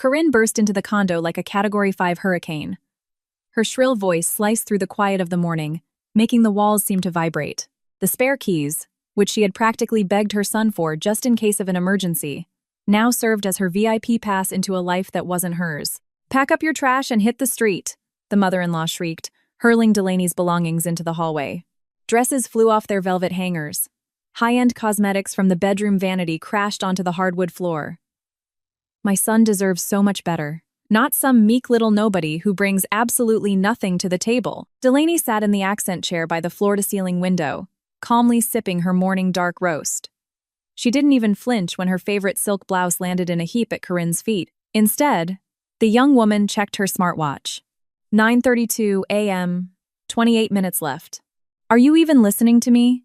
Corinne burst into the condo like a Category 5 hurricane. Her shrill voice sliced through the quiet of the morning, making the walls seem to vibrate. The spare keys, which she had practically begged her son for just in case of an emergency, now served as her VIP pass into a life that wasn't hers. "Pack up your trash and hit the street," the mother-in-law shrieked, hurling Delaney's belongings into the hallway. Dresses flew off their velvet hangers. High-end cosmetics from the bedroom vanity crashed onto the hardwood floor. "My son deserves so much better. Not some meek little nobody who brings absolutely nothing to the table." Delaney sat in the accent chair by the floor-to-ceiling window, calmly sipping her morning dark roast. She didn't even flinch when her favorite silk blouse landed in a heap at Corinne's feet. Instead, the young woman checked her smartwatch. 9:32 a.m., 28 minutes left. "Are you even listening to me?"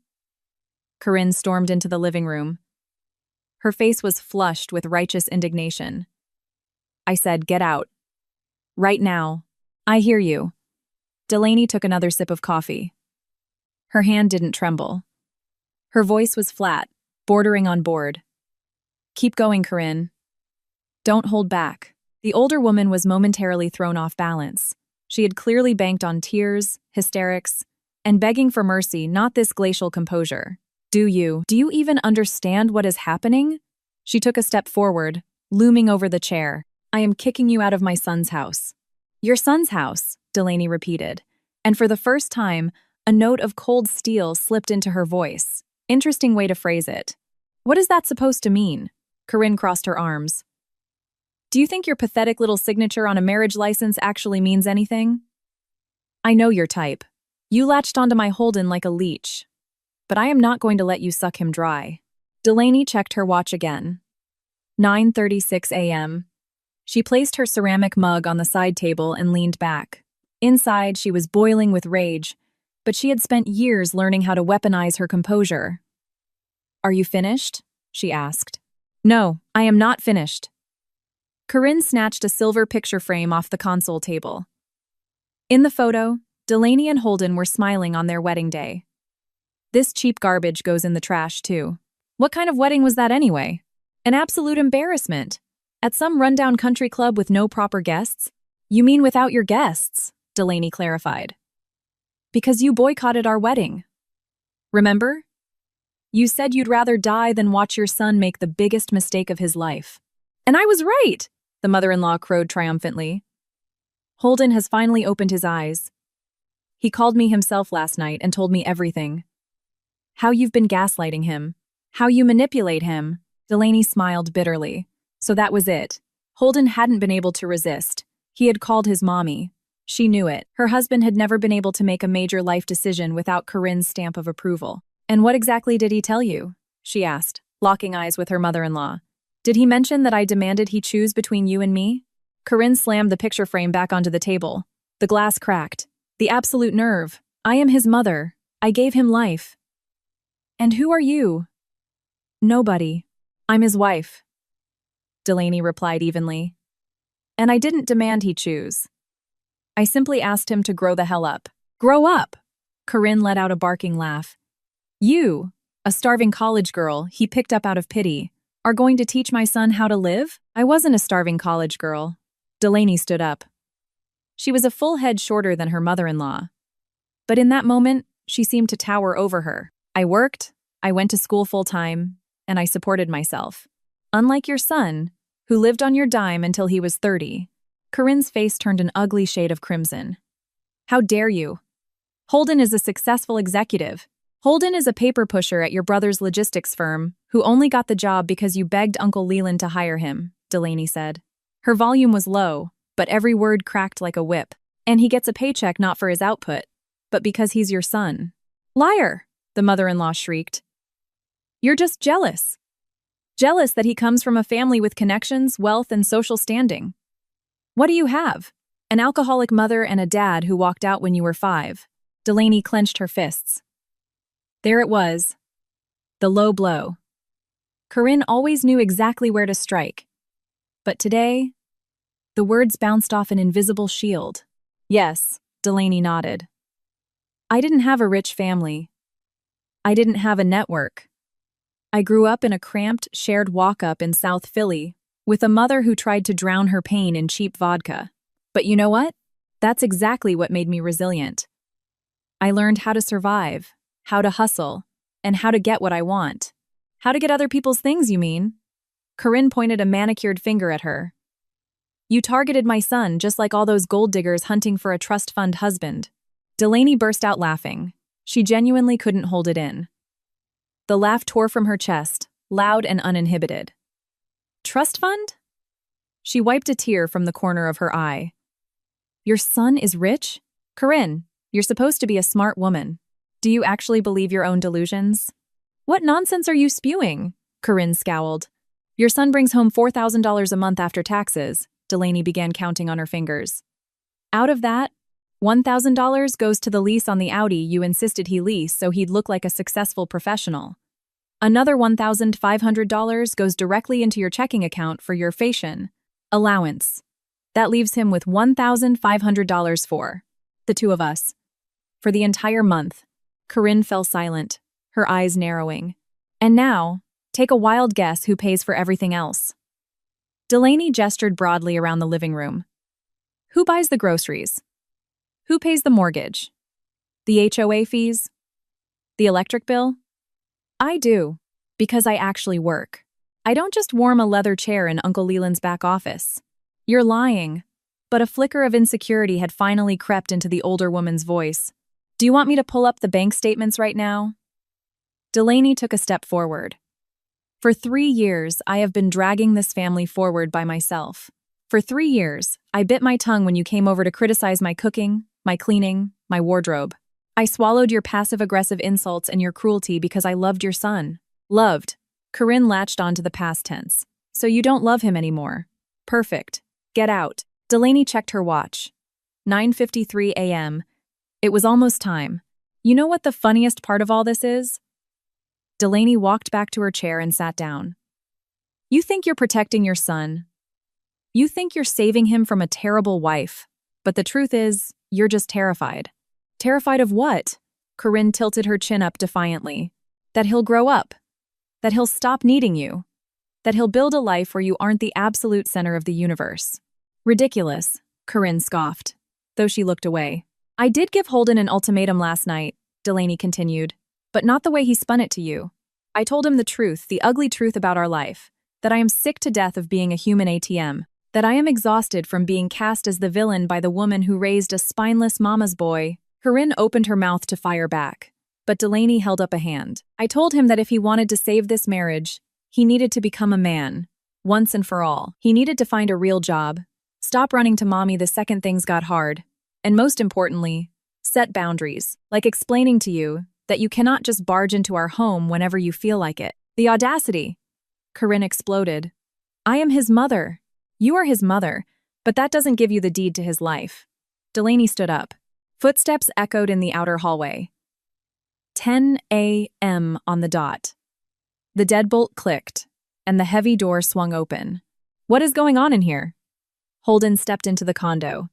Corinne stormed into the living room. Her face was flushed with righteous indignation. "I said, get out. Right now. I hear you." Delaney took another sip of coffee. Her hand didn't tremble. Her voice was flat, bordering on bored. "Keep going, Corinne. Don't hold back." The older woman was momentarily thrown off balance. She had clearly banked on tears, hysterics, and begging for mercy, not this glacial composure. Do you even understand what is happening?" She took a step forward, looming over the chair. "I am kicking you out of my son's house." "Your son's house," Delaney repeated, and for the first time, a note of cold steel slipped into her voice. Interesting way to phrase it. "What is that supposed to mean?" Corinne crossed her arms. "Do you think your pathetic little signature on a marriage license actually means anything? I know your type. You latched onto my Holden like a leech. But I am not going to let you suck him dry." Delaney checked her watch again. 9:36 a.m. She placed her ceramic mug on the side table and leaned back. Inside, she was boiling with rage, but she had spent years learning how to weaponize her composure. "Are you finished?" she asked. "No, I am not finished." Corinne snatched a silver picture frame off the console table. In the photo, Delaney and Holden were smiling on their wedding day. "This cheap garbage goes in the trash, too. What kind of wedding was that anyway? An absolute embarrassment. At some rundown country club with no proper guests?" "You mean without your guests," Delaney clarified. "Because you boycotted our wedding. Remember? You said you'd rather die than watch your son make the biggest mistake of his life." "And I was right," the mother-in-law crowed triumphantly. Holden has finally opened his eyes. He called me himself last night and told me everything. How you've been gaslighting him. How you manipulate him." Delaney smiled bitterly. So that was it. Holden hadn't been able to resist. He had called his mommy. She knew it. Her husband had never been able to make a major life decision without Corinne's stamp of approval. "And what exactly did he tell you?" she asked, locking eyes with her mother-in-law. "Did he mention that I demanded he choose between you and me?" Corinne slammed the picture frame back onto the table. The glass cracked. The absolute nerve. "I am his mother. I gave him life." "And who are you?" "Nobody. I'm his wife," Delaney replied evenly. "And I didn't demand he choose. I simply asked him to grow the hell up." "Grow up!" Corinne let out a barking laugh. "You, a starving college girl he picked up out of pity, are going to teach my son how to live?" "I wasn't a starving college girl." Delaney stood up. She was a full head shorter than her mother-in-law. But in that moment, she seemed to tower over her. "I worked, I went to school full-time, and I supported myself. Unlike your son, who lived on your dime until he was 30. Corinne's face turned an ugly shade of crimson. "How dare you? Holden is a successful executive. Holden is a paper pusher at your brother's logistics firm who only got the job because you begged Uncle Leland to hire him," Delaney said. Her volume was low, but every word cracked like a whip. "And he gets a paycheck not for his output, but because he's your son." "Liar!" the mother-in-law shrieked. "You're just jealous. Jealous that he comes from a family with connections, wealth, and social standing. What do you have? An alcoholic mother and a dad who walked out when you were 5. Delaney clenched her fists. There it was. The low blow. Corinne always knew exactly where to strike. But today, the words bounced off an invisible shield. "Yes," Delaney nodded. "I didn't have a rich family. I didn't have a network. I grew up in a cramped, shared walk-up in South Philly, with a mother who tried to drown her pain in cheap vodka. But you know what? That's exactly what made me resilient. I learned how to survive, how to hustle, and how to get what I want. How to get other people's things, you mean? Corinne pointed a manicured finger at her. You targeted my son just like all those gold diggers hunting for a trust fund husband. Delaney burst out laughing. She genuinely couldn't hold it in. The laugh tore from her chest, loud and uninhibited. Trust fund? She wiped a tear from the corner of her eye. Your son is rich? Corinne, you're supposed to be a smart woman. Do you actually believe your own delusions? What nonsense are you spewing? Corinne scowled. Your son brings home $4,000 a month after taxes. Delaney began counting on her fingers. Out of that, $1,000 goes to the lease on the Audi you insisted he lease so he'd look like a successful professional. Another $1,500 goes directly into your checking account for your fashion allowance. That leaves him with $1,500 for the two of us. For the entire month, Corinne fell silent, her eyes narrowing. And now, take a wild guess who pays for everything else. Delaney gestured broadly around the living room. Who buys the groceries? Who pays the mortgage? The HOA fees? The electric bill? I do, because I actually work. I don't just warm a leather chair in Uncle Leland's back office. You're lying. But a flicker of insecurity had finally crept into the older woman's voice. Do you want me to pull up the bank statements right now? Delaney took a step forward. For 3 years, I have been dragging this family forward by myself. For 3 years, I bit my tongue when you came over to criticize my cooking, my cleaning, my wardrobe. I swallowed your passive-aggressive insults and your cruelty because I loved your son. Loved. Corinne latched onto the past tense. So you don't love him anymore. Perfect. Get out. Delaney checked her watch. 9:53 a.m. It was almost time. You know what the funniest part of all this is? Delaney walked back to her chair and sat down. You think you're protecting your son. You think you're saving him from a terrible wife. But the truth is, you're just terrified. Terrified of what? Corinne tilted her chin up defiantly. That he'll grow up. That he'll stop needing you. That he'll build a life where you aren't the absolute center of the universe. Ridiculous, Corinne scoffed, though she looked away. I did give Holden an ultimatum last night, Delaney continued. But not the way he spun it to you. I told him the truth, the ugly truth about our life, that I am sick to death of being a human ATM, that I am exhausted from being cast as the villain by the woman who raised a spineless mama's boy. Corinne opened her mouth to fire back, but Delaney held up a hand. I told him that if he wanted to save this marriage, he needed to become a man, once and for all. He needed to find a real job, stop running to mommy the second things got hard, and most importantly, set boundaries, like explaining to you that you cannot just barge into our home whenever you feel like it. The audacity! Corinne exploded. I am his mother. You are his mother, but that doesn't give you the deed to his life. Delaney stood up. Footsteps echoed in the outer hallway. 10 a.m. on the dot. The deadbolt clicked, and the heavy door swung open. What is going on in here? Holden stepped into the condo.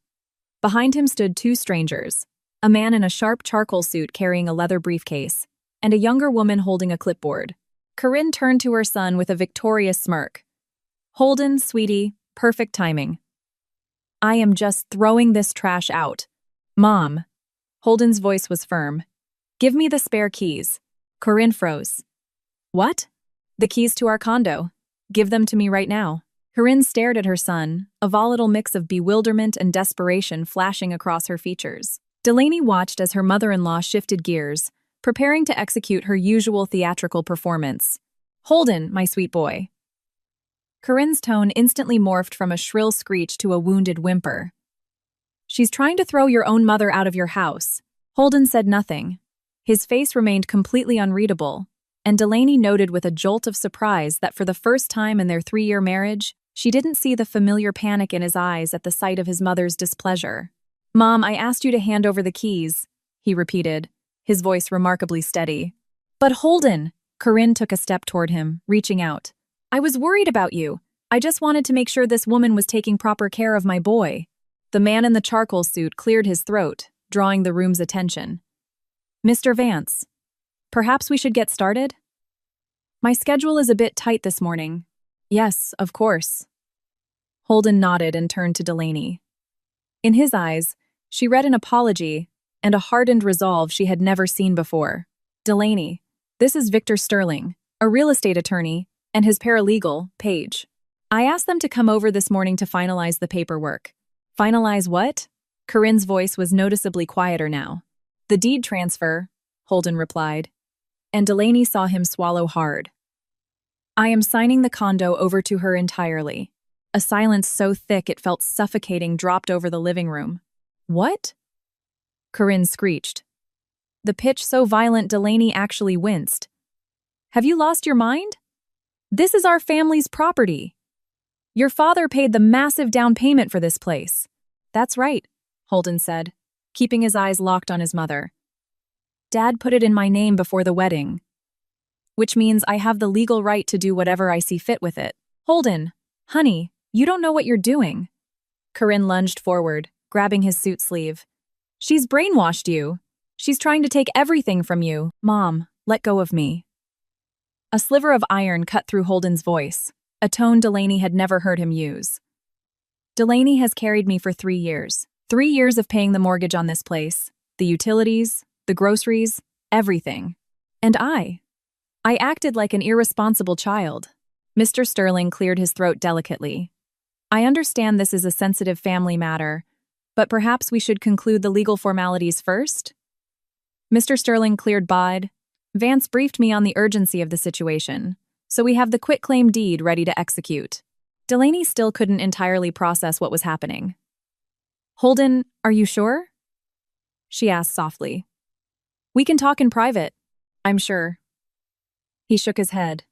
Behind him stood 2 strangers. A man in a sharp charcoal suit carrying a leather briefcase, and a younger woman holding a clipboard. Corinne turned to her son with a victorious smirk. Holden, sweetie, perfect timing. I am just throwing this trash out. Mom. Holden's voice was firm. Give me the spare keys. Corinne froze. What? The keys to our condo. Give them to me right now. Corinne stared at her son, a volatile mix of bewilderment and desperation flashing across her features. Delaney watched as her mother-in-law shifted gears, preparing to execute her usual theatrical performance. Holden, my sweet boy. Corinne's tone instantly morphed from a shrill screech to a wounded whimper. She's trying to throw your own mother out of your house. Holden said nothing. His face remained completely unreadable, and Delaney noted with a jolt of surprise that for the first time in their 3-year marriage, she didn't see the familiar panic in his eyes at the sight of his mother's displeasure. Mom, I asked you to hand over the keys, he repeated, his voice remarkably steady. But Holden! Corinne took a step toward him, reaching out. I was worried about you. I just wanted to make sure this woman was taking proper care of my boy. The man in the charcoal suit cleared his throat, drawing the room's attention. Mr. Vance, perhaps we should get started? My schedule is a bit tight this morning. Yes, of course. Holden nodded and turned to Delaney. In his eyes, she read an apology and a hardened resolve she had never seen before. Delaney, this is Victor Sterling, a real estate attorney, and his paralegal, Paige. I asked them to come over this morning to finalize the paperwork. Finalize what? Corinne's voice was noticeably quieter now. The deed transfer, Holden replied, and Delaney saw him swallow hard. I am signing the condo over to her entirely. A silence so thick it felt suffocating dropped over the living room. What? Corinne screeched. The pitch so violent Delaney actually winced. Have you lost your mind? This is our family's property. Your father paid the massive down payment for this place. That's right, Holden said, keeping his eyes locked on his mother. Dad put it in my name before the wedding, which means I have the legal right to do whatever I see fit with it. Holden, honey, you don't know what you're doing. Corinne lunged forward, grabbing his suit sleeve. She's brainwashed you. She's trying to take everything from you. Mom, let go of me. A sliver of iron cut through Holden's voice, a tone Delaney had never heard him use. Delaney has carried me for 3 years. 3 years of paying the mortgage on this place, the utilities, the groceries, everything. And I acted like an irresponsible child. Mr. Sterling cleared his throat delicately. I understand this is a sensitive family matter, but perhaps we should conclude the legal formalities first? Mr. Sterling cleared bod. Vance briefed me on the urgency of the situation, so we have the quitclaim deed ready to execute. Delaney still couldn't entirely process what was happening. Holden, are you sure? She asked softly. We can talk in private, I'm sure. He shook his head.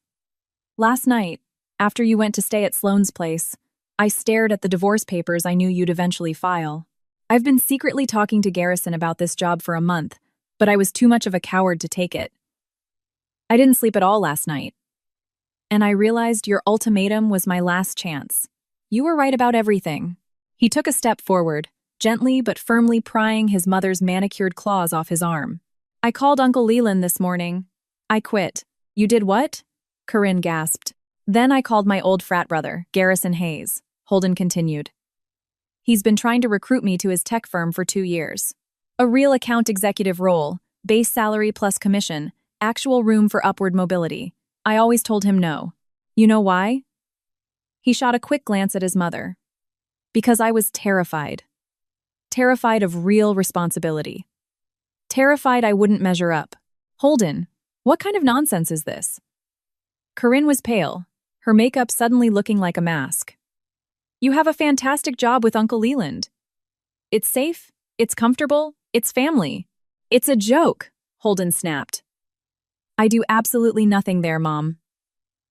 Last night, after you went to stay at Sloane's place, I stared at the divorce papers I knew you'd eventually file. I've been secretly talking to Garrison about this job for a month, but I was too much of a coward to take it. I didn't sleep at all last night. And I realized your ultimatum was my last chance. You were right about everything. He took a step forward, gently but firmly prying his mother's manicured claws off his arm. I called Uncle Leland this morning. I quit. You did what? Corinne gasped. Then I called my old frat brother, Garrison Hayes, Holden continued. He's been trying to recruit me to his tech firm for 2 years. A real account executive role, base salary plus commission, actual room for upward mobility. I always told him no. You know why? He shot a quick glance at his mother. Because I was terrified. Terrified of real responsibility. Terrified I wouldn't measure up. Holden, what kind of nonsense is this? Corinne was pale, her makeup suddenly looking like a mask. You have a fantastic job with Uncle Leland. It's safe, it's comfortable, it's family. It's a joke, Holden snapped. I do absolutely nothing there, Mom.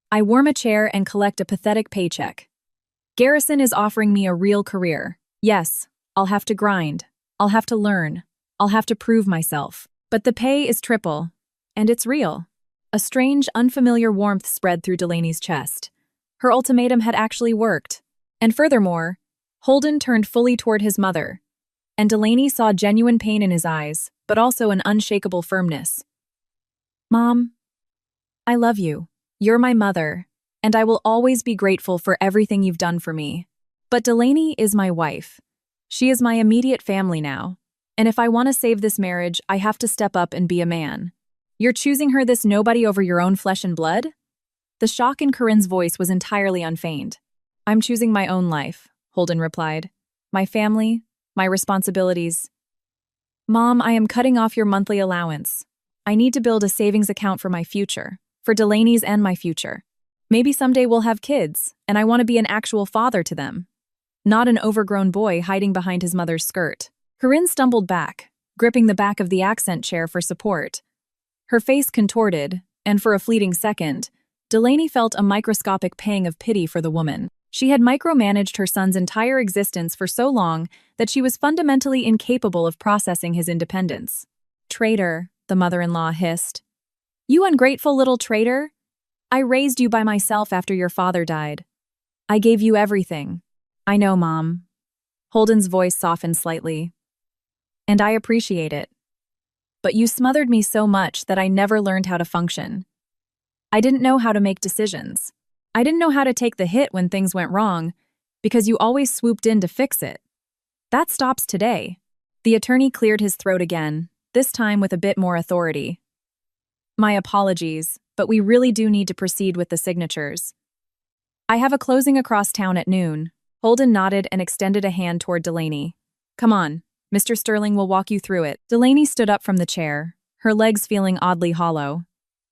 I warm a chair and collect a pathetic paycheck. Garrison is offering me a real career. Yes, I'll have to grind. I'll have to learn. I'll have to prove myself. But the pay is triple. And it's real. A strange, unfamiliar warmth spread through Delaney's chest. Her ultimatum had actually worked. And furthermore, Holden turned fully toward his mother. And Delaney saw genuine pain in his eyes, but also an unshakable firmness. Mom, I love you. You're my mother, and I will always be grateful for everything you've done for me. But Delaney is my wife. She is my immediate family now. And if I want to save this marriage, I have to step up and be a man. You're choosing her this nobody over your own flesh and blood? The shock in Corinne's voice was entirely unfeigned. I'm choosing my own life, Holden replied. My family, my responsibilities. Mom, I am cutting off your monthly allowance. I need to build a savings account for my future, for Delaney's and my future. Maybe someday we'll have kids, and I want to be an actual father to them. Not an overgrown boy hiding behind his mother's skirt. Corinne stumbled back, gripping the back of the accent chair for support. Her face contorted, and for a fleeting second, Delaney felt a microscopic pang of pity for the woman. She had micromanaged her son's entire existence for so long that she was fundamentally incapable of processing his independence. Traitor, the mother-in-law hissed. You ungrateful little traitor! I raised you by myself after your father died. I gave you everything. I know, Mom. Holden's voice softened slightly. And I appreciate it. But you smothered me so much that I never learned how to function. I didn't know how to make decisions. I didn't know how to take the hit when things went wrong, Because you always swooped in to fix it. That stops today. The attorney cleared his throat again, this time with a bit more authority. My apologies, but we really do need to proceed with the signatures. I have a closing across town at noon. Holden nodded and extended a hand toward Delaney. Come on, Mr. Sterling will walk you through it. Delaney stood up from the chair, her legs feeling oddly hollow.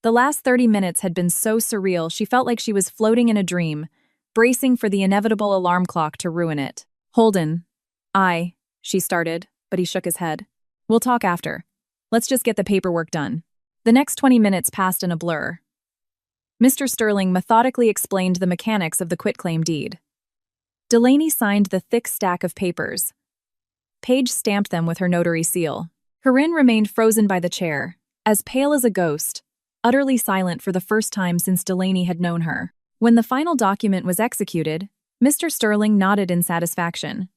The last 30 minutes had been so surreal she felt like she was floating in a dream, bracing for the inevitable alarm clock to ruin it. Holden. She started, but he shook his head. We'll talk after. Let's just get the paperwork done. The next 20 minutes passed in a blur. Mr. Sterling methodically explained the mechanics of the quitclaim deed. Delaney signed the thick stack of papers. Paige stamped them with her notary seal. Corinne remained frozen by the chair, as pale as a ghost, utterly silent for the first time since Delaney had known her. When the final document was executed, Mr. Sterling nodded in satisfaction.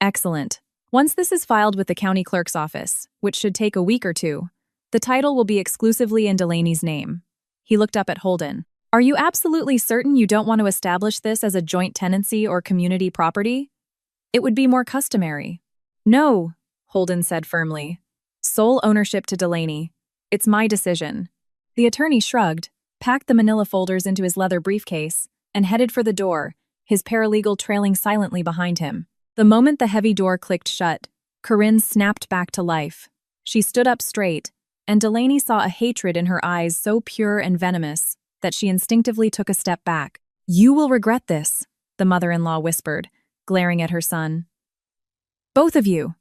Excellent. Once this is filed with the county clerk's office, which should take a week or two, the title will be exclusively in Delaney's name. He looked up at Holden. Are you absolutely certain you don't want to establish this as a joint tenancy or community property? It would be more customary. No, Holden said firmly. Sole ownership to Delaney. It's my decision. The attorney shrugged, packed the manila folders into his leather briefcase, and headed for the door, his paralegal trailing silently behind him. The moment the heavy door clicked shut, Corinne snapped back to life. She stood up straight, and Delaney saw a hatred in her eyes so pure and venomous that she instinctively took a step back. You will regret this, the mother-in-law whispered, glaring at her son. Both of you.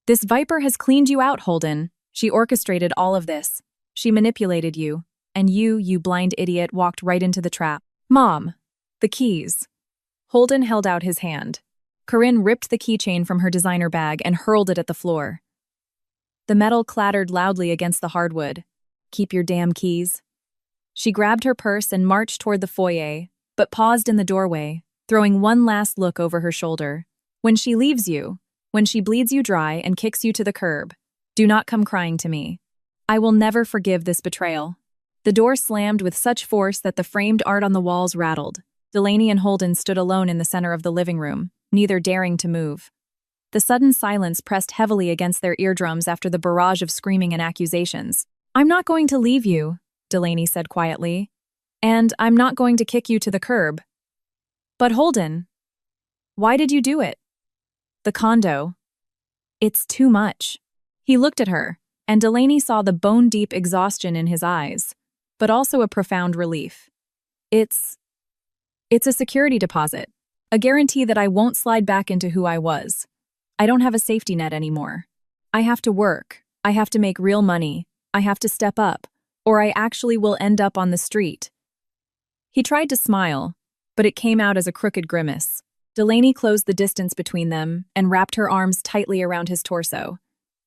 This viper has cleaned you out, Holden. She orchestrated all of this. She manipulated you, and you blind idiot, walked right into the trap. Mom, the keys. Holden held out his hand. Corinne ripped the keychain from her designer bag and hurled it at the floor. The metal clattered loudly against the hardwood. Keep your damn keys. She grabbed her purse and marched toward the foyer, but paused in the doorway, throwing one last look over her shoulder. When she leaves you, when she bleeds you dry and kicks you to the curb, do not come crying to me. I will never forgive this betrayal. The door slammed with such force that the framed art on the walls rattled. Delaney and Holden stood alone in the center of the living room, neither daring to move. The sudden silence pressed heavily against their eardrums after the barrage of screaming and accusations. I'm not going to leave you, Delaney said quietly. And I'm not going to kick you to the curb. But Holden, why did you do it? The condo. It's too much. He looked at her, and Delaney saw the bone-deep exhaustion in his eyes, but also a profound relief. It's a security deposit, a guarantee that I won't slide back into who I was. I don't have a safety net anymore. I have to work. I have to make real money. I have to step up, or I actually will end up on the street. He tried to smile, but it came out as a crooked grimace. Delaney closed the distance between them and wrapped her arms tightly around his torso.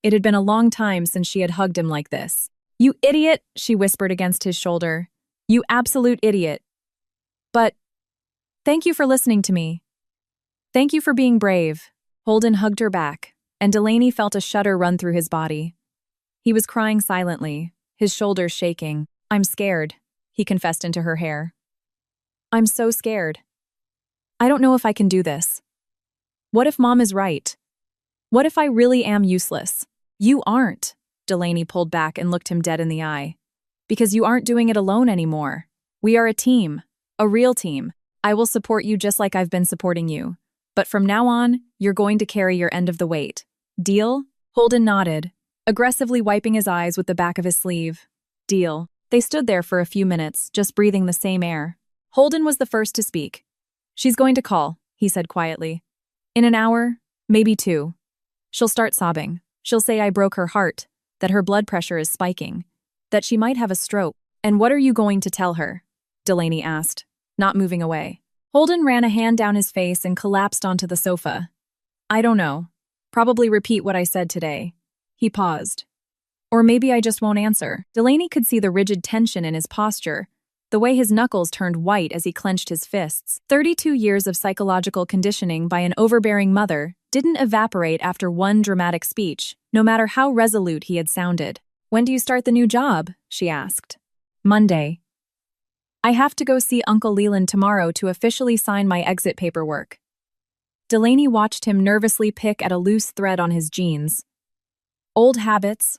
It had been a long time since she had hugged him like this. You idiot, she whispered against his shoulder. You absolute idiot. But thank you for listening to me. Thank you for being brave. Holden hugged her back, and Delaney felt a shudder run through his body. He was crying silently, his shoulders shaking. I'm scared, he confessed into her hair. I'm so scared. I don't know if I can do this. What if Mom is right? What if I really am useless? You aren't, Delaney pulled back and looked him dead in the eye. Because you aren't doing it alone anymore. We are a team, a real team. I will support you just like I've been supporting you. But from now on, you're going to carry your end of the weight. Deal? Holden nodded, aggressively wiping his eyes with the back of his sleeve. Deal. They stood there for a few minutes, just breathing the same air. Holden was the first to speak. She's going to call, he said quietly. In an hour, maybe 2. She'll start sobbing. She'll say I broke her heart, that her blood pressure is spiking, that she might have a stroke. And what are you going to tell her? Delaney asked, not moving away. Holden ran a hand down his face and collapsed onto the sofa. I don't know. Probably repeat what I said today. He paused. Or maybe I just won't answer. Delaney could see the rigid tension in his posture, the way his knuckles turned white as he clenched his fists. 32 years of psychological conditioning by an overbearing mother didn't evaporate after one dramatic speech, no matter how resolute he had sounded. When do you start the new job? She asked. Monday. I have to go see Uncle Leland tomorrow to officially sign my exit paperwork. Delaney watched him nervously pick at a loose thread on his jeans. Old habits,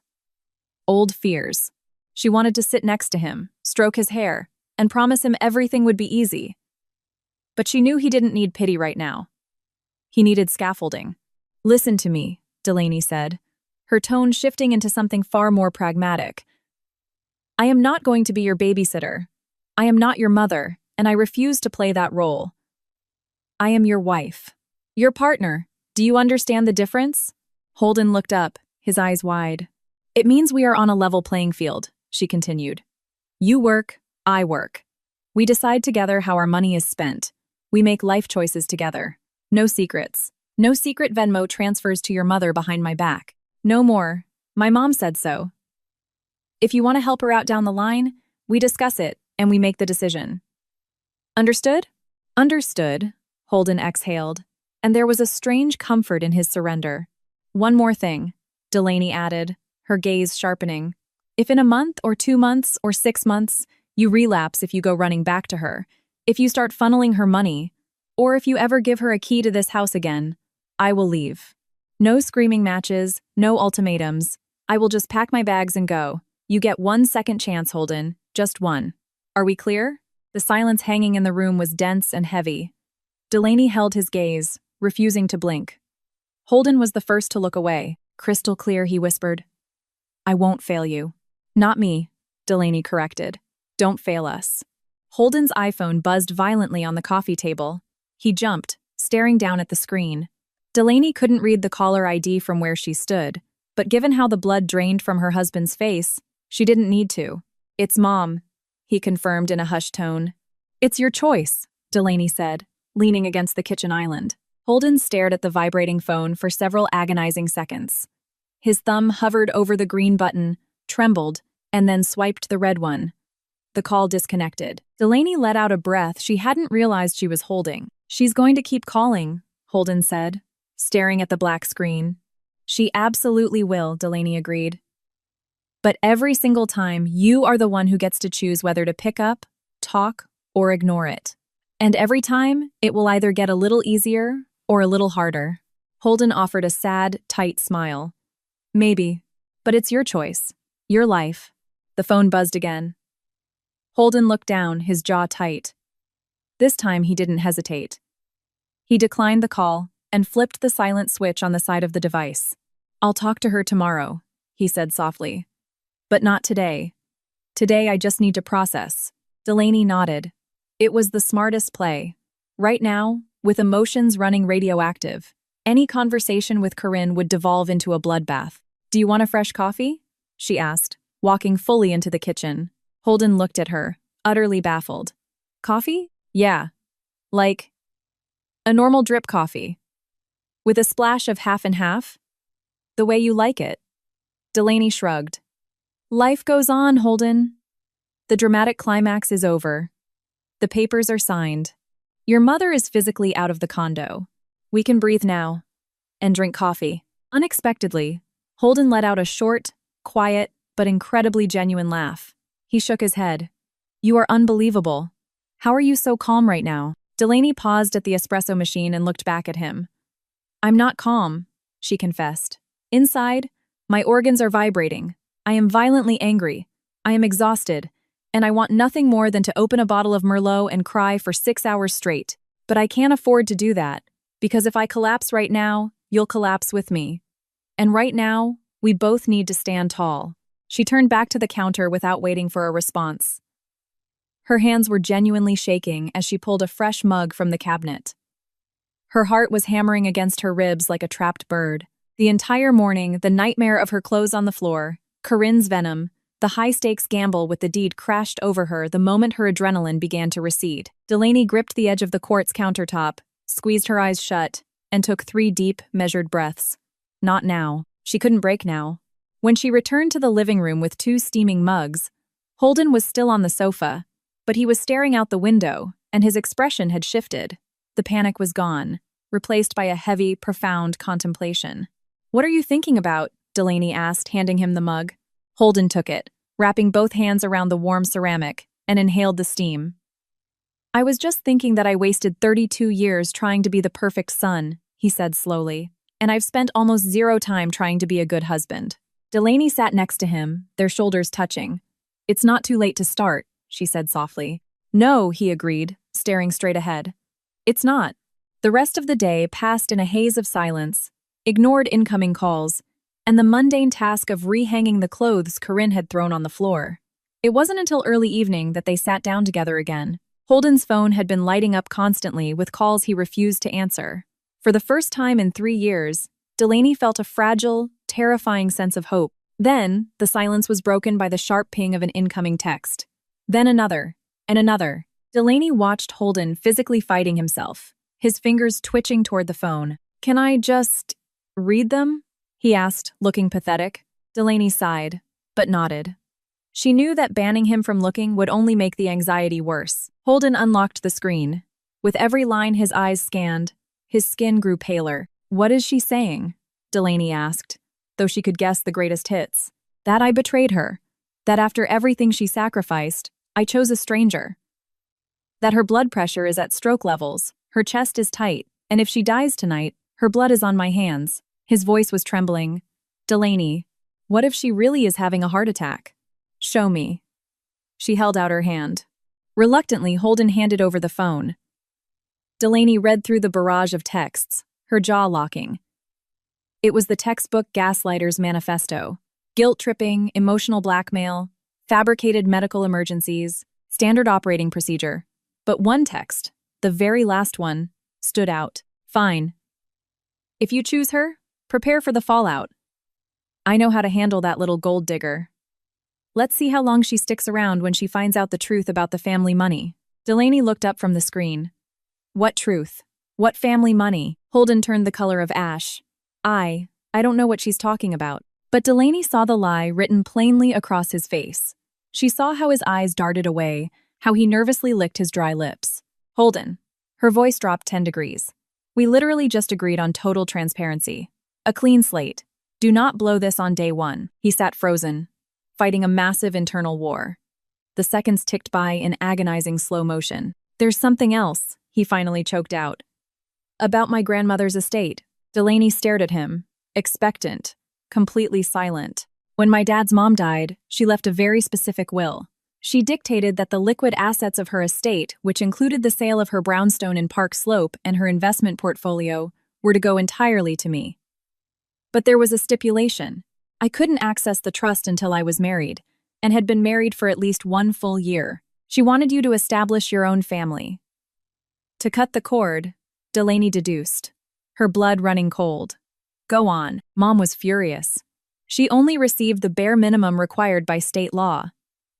old fears. She wanted to sit next to him, stroke his hair, and promise him everything would be easy. But she knew he didn't need pity right now. He needed scaffolding. "Listen to me," Delaney said, her tone shifting into something far more pragmatic. "I am not going to be your babysitter. I am not your mother, and I refuse to play that role. I am your wife. Your partner. Do you understand the difference?" Holden looked up, his eyes wide. "It means we are on a level playing field," she continued. "You work, I work. We decide together how our money is spent. We make life choices together. No secrets. No secret Venmo transfers to your mother behind my back. No more. My mom said so. If you want to help her out down the line, we discuss it and we make the decision. Understood?" "Understood," Holden exhaled, and there was a strange comfort in his surrender. "One more thing," Delaney added, her gaze sharpening. "If in a month or 2 months or 6 months, you relapse if you go running back to her, if you start funneling her money, or if you ever give her a key to this house again, I will leave. No screaming matches, no ultimatums. I will just pack my bags and go. You get 1 second chance, Holden, just one. Are we clear?" The silence hanging in the room was dense and heavy. Delaney held his gaze, refusing to blink. Holden was the first to look away. "Crystal clear," he whispered. "I won't fail you." "Not me," Delaney corrected. "Don't fail us." Holden's iPhone buzzed violently on the coffee table. He jumped, staring down at the screen. Delaney couldn't read the caller ID from where she stood, but given how the blood drained from her husband's face, she didn't need to. "It's Mom," he confirmed in a hushed tone. "It's your choice," Delaney said, leaning against the kitchen island. Holden stared at the vibrating phone for several agonizing seconds. His thumb hovered over the green button, trembled, and then swiped the red one. The call disconnected. Delaney let out a breath she hadn't realized she was holding. "She's going to keep calling," Holden said, staring at the black screen. "She absolutely will," Delaney agreed. "But every single time, you are the one who gets to choose whether to pick up, talk, or ignore it. And every time, it will either get a little easier or a little harder." Holden offered a sad, tight smile. "Maybe, but it's your choice. Your life." The phone buzzed again. Holden looked down, his jaw tight. This time he didn't hesitate. He declined the call and flipped the silent switch on the side of the device. "I'll talk to her tomorrow," he said softly. "But not today. Today I just need to process." Delaney nodded. It was the smartest play. Right now, with emotions running radioactive, any conversation with Corinne would devolve into a bloodbath. "Do you want a fresh coffee?" she asked, walking fully into the kitchen. Holden looked at her, utterly baffled. "Coffee? Yeah. Like a normal drip coffee. With a splash of half and half? The way you like it." Delaney shrugged. "Life goes on, Holden. The dramatic climax is over. The papers are signed. Your mother is physically out of the condo. We can breathe now. And drink coffee." Unexpectedly, Holden let out a short, quiet, but incredibly genuine laugh. He shook his head. "You are unbelievable. How are you so calm right now?" Delaney paused at the espresso machine and looked back at him. "I'm not calm," she confessed. "Inside, my organs are vibrating. I am violently angry. I am exhausted. And I want nothing more than to open a bottle of Merlot and cry for 6 hours straight. But I can't afford to do that, because if I collapse right now, you'll collapse with me. And right now, we both need to stand tall." She turned back to the counter without waiting for a response. Her hands were genuinely shaking as she pulled a fresh mug from the cabinet. Her heart was hammering against her ribs like a trapped bird. The entire morning, the nightmare of her clothes on the floor, Corinne's venom, the high-stakes gamble with the deed crashed over her the moment her adrenaline began to recede. Delaney gripped the edge of the quartz countertop, squeezed her eyes shut, and took 3 deep, measured breaths. Not now. She couldn't break now. When she returned to the living room with 2 steaming mugs, Holden was still on the sofa, but he was staring out the window, and his expression had shifted. The panic was gone, replaced by a heavy, profound contemplation. "What are you thinking about?" Delaney asked, handing him the mug. Holden took it, wrapping both hands around the warm ceramic, and inhaled the steam. I was just thinking that I wasted 32 years trying to be the perfect son, he said slowly, and I've spent almost zero time trying to be a good husband. Delaney sat next to him, their shoulders touching. It's not too late to start, she said softly. No, he agreed, staring straight ahead. It's not. The rest of the day passed in a haze of silence, ignored incoming calls, and the mundane task of rehanging the clothes Corinne had thrown on the floor. It wasn't until early evening that they sat down together again. Holden's phone had been lighting up constantly with calls he refused to answer. For the first time in 3 years, Delaney felt a fragile, terrifying sense of hope. Then, the silence was broken by the sharp ping of an incoming text. Then another, and another. Delaney watched Holden physically fighting himself, his fingers twitching toward the phone. Can I just read them? He asked, looking pathetic. Delaney sighed, but nodded. She knew that banning him from looking would only make the anxiety worse. Holden unlocked the screen. With every line his eyes scanned, his skin grew paler. What is she saying? Delaney asked, though she could guess the greatest hits. That I betrayed her. That after everything she sacrificed, I chose a stranger. That her blood pressure is at stroke levels, her chest is tight, and if she dies tonight, her blood is on my hands. His voice was trembling. Delaney, what if she really is having a heart attack? Show me. She held out her hand. Reluctantly, Holden handed over the phone. Delaney read through the barrage of texts, her jaw locking. It was the textbook gaslighter's manifesto. Guilt-tripping, emotional blackmail, fabricated medical emergencies, standard operating procedure. But one text, the very last one, stood out. Fine. If you choose her, prepare for the fallout. I know how to handle that little gold digger. Let's see how long she sticks around when she finds out the truth about the family money. Delaney looked up from the screen. What truth? What family money? Holden turned the color of ash. I don't know what she's talking about. But Delaney saw the lie written plainly across his face. She saw how his eyes darted away, how he nervously licked his dry lips. Holden. Her voice dropped 10 degrees. We literally just agreed on total transparency. A clean slate. Do not blow this on day one. He sat frozen, fighting a massive internal war. The seconds ticked by in agonizing slow motion. There's something else, he finally choked out. About my grandmother's estate. Delaney stared at him, expectant, completely silent. When my dad's mom died, she left a very specific will. She dictated that the liquid assets of her estate, which included the sale of her brownstone in Park Slope and her investment portfolio, were to go entirely to me. But there was a stipulation. I couldn't access the trust until I was married, and had been married for at least 1 full year. She wanted you to establish your own family. To cut the cord, Delaney deduced, her blood running cold. Go on. Mom was furious. She only received the bare minimum required by state law.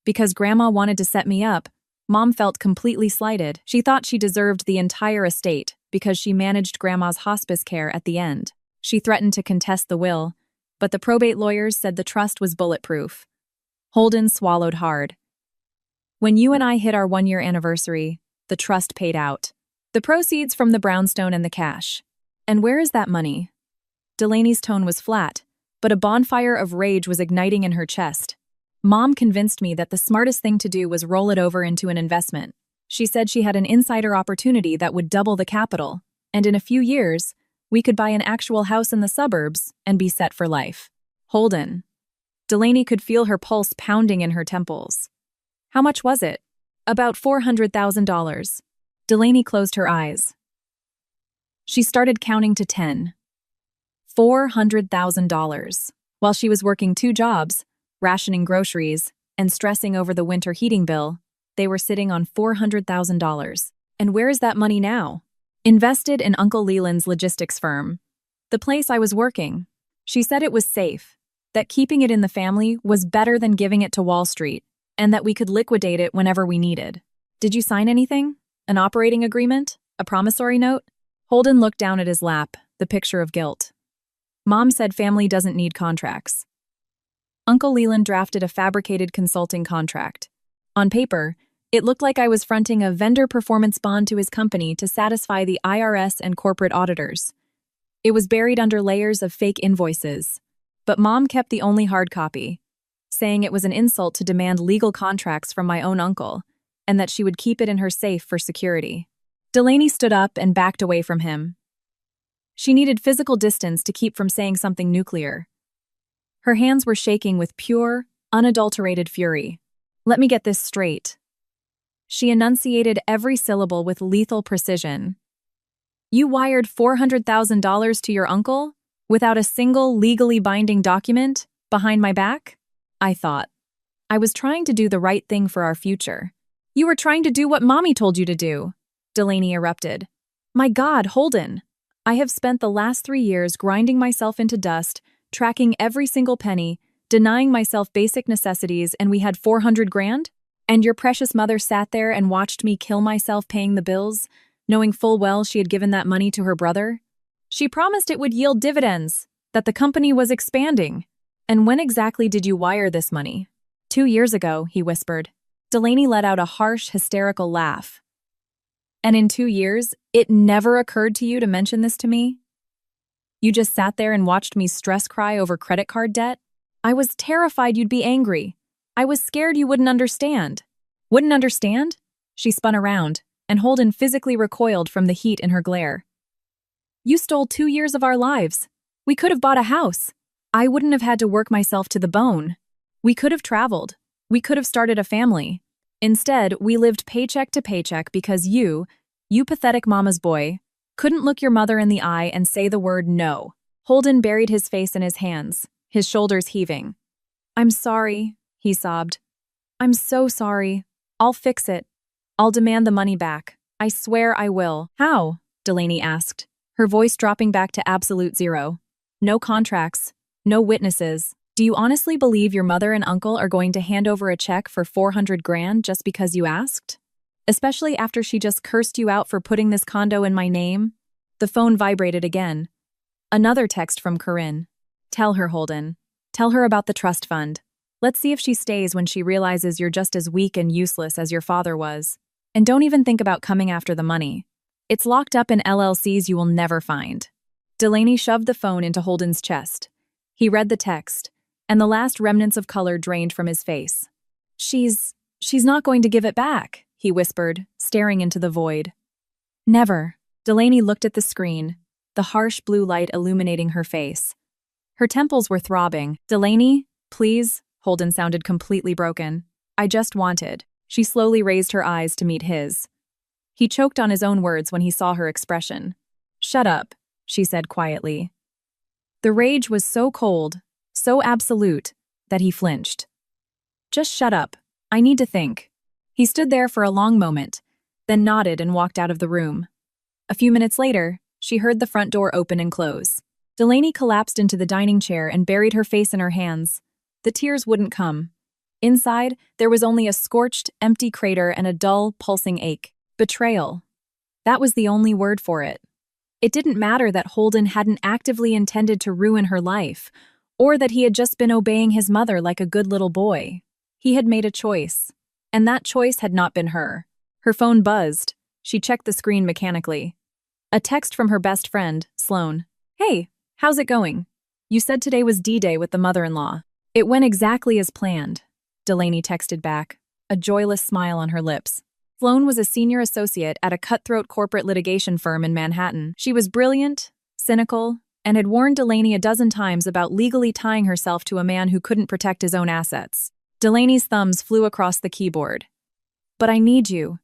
Because Grandma wanted to set me up, Mom felt completely slighted. She thought she deserved the entire estate because she managed Grandma's hospice care at the end. She threatened to contest the will, but the probate lawyers said the trust was bulletproof. Holden swallowed hard. When you and I hit our 1-year anniversary, the trust paid out. The proceeds from the brownstone and the cash. And where is that money? Delaney's tone was flat, but a bonfire of rage was igniting in her chest. Mom convinced me that the smartest thing to do was roll it over into an investment. She said she had an insider opportunity that would double the capital, and in a few years, we could buy an actual house in the suburbs and be set for life. Holden. Delaney could feel her pulse pounding in her temples. How much was it? About $400,000. Delaney closed her eyes. She started counting to 10. $400,000. While she was working 2 jobs, rationing groceries, and stressing over the winter heating bill, they were sitting on $400,000. And where is that money now? Invested in Uncle Leland's logistics firm. The place I was working. She said it was safe, that keeping it in the family was better than giving it to Wall Street, and that we could liquidate it whenever we needed. Did you sign anything? An operating agreement? A promissory note? Holden looked down at his lap, the picture of guilt. Mom said family doesn't need contracts. Uncle Leland drafted a fabricated consulting contract. On paper, it looked like I was fronting a vendor performance bond to his company to satisfy the IRS and corporate auditors. It was buried under layers of fake invoices, but Mom kept the only hard copy, saying it was an insult to demand legal contracts from my own uncle, and that she would keep it in her safe for security. Delaney stood up and backed away from him. She needed physical distance to keep from saying something nuclear. Her hands were shaking with pure, unadulterated fury. Let me get this straight. She enunciated every syllable with lethal precision. You wired $400,000 to your uncle without a single legally binding document behind my back? I thought. I was trying to do the right thing for our future. You were trying to do what Mommy told you to do, Delaney erupted. My God, Holden. I have spent the last 3 years grinding myself into dust, tracking every single penny, denying myself basic necessities, and we had 400 grand? And your precious mother sat there and watched me kill myself paying the bills, knowing full well she had given that money to her brother? She promised it would yield dividends, that the company was expanding. And when exactly did you wire this money? 2 years ago, he whispered. Delaney let out a harsh, hysterical laugh. And in 2 years, it never occurred to you to mention this to me? You just sat there and watched me stress cry over credit card debt? I was terrified you'd be angry. I was scared you wouldn't understand. Wouldn't understand? She spun around, and Holden physically recoiled from the heat in her glare. You stole 2 years of our lives. We could have bought a house. I wouldn't have had to work myself to the bone. We could have traveled. We could have started a family. Instead, we lived paycheck to paycheck because you pathetic mama's boy, couldn't look your mother in the eye and say the word no. Holden buried his face in his hands, his shoulders heaving. I'm sorry, he sobbed. I'm so sorry. I'll fix it. I'll demand the money back. I swear I will. How? Delaney asked, her voice dropping back to absolute zero. No contracts. No witnesses. Do you honestly believe your mother and uncle are going to hand over a check for 400 grand just because you asked? Especially after she just cursed you out for putting this condo in my name? The phone vibrated again. Another text from Corinne. Tell her, Holden. Tell her about the trust fund. Let's see if she stays when she realizes you're just as weak and useless as your father was. And don't even think about coming after the money. It's locked up in LLCs you will never find. Delaney shoved the phone into Holden's chest. He read the text, and the last remnants of color drained from his face. She's not going to give it back, he whispered, staring into the void. Never. Delaney looked at the screen, the harsh blue light illuminating her face. Her temples were throbbing. Delaney, please, Holden sounded completely broken. I just wanted. She slowly raised her eyes to meet his. He choked on his own words when he saw her expression. Shut up, she said quietly. The rage was so cold, so absolute, that he flinched. Just shut up. I need to think. He stood there for a long moment, then nodded and walked out of the room. A few minutes later, she heard the front door open and close. Delaney collapsed into the dining chair and buried her face in her hands. The tears wouldn't come. Inside, there was only a scorched, empty crater and a dull, pulsing ache. Betrayal. That was the only word for it. It didn't matter that Holden hadn't actively intended to ruin her life, or that he had just been obeying his mother like a good little boy. He had made a choice, and that choice had not been her. Her phone buzzed. She checked the screen mechanically. A text from her best friend, Sloane. Hey, how's it going? You said today was D-Day with the mother-in-law. It went exactly as planned, Delaney texted back, a joyless smile on her lips. Sloane was a senior associate at a cutthroat corporate litigation firm in Manhattan. She was brilliant, cynical, and had warned Delaney a dozen times about legally tying herself to a man who couldn't protect his own assets. Delaney's thumbs flew across the keyboard. But I need you.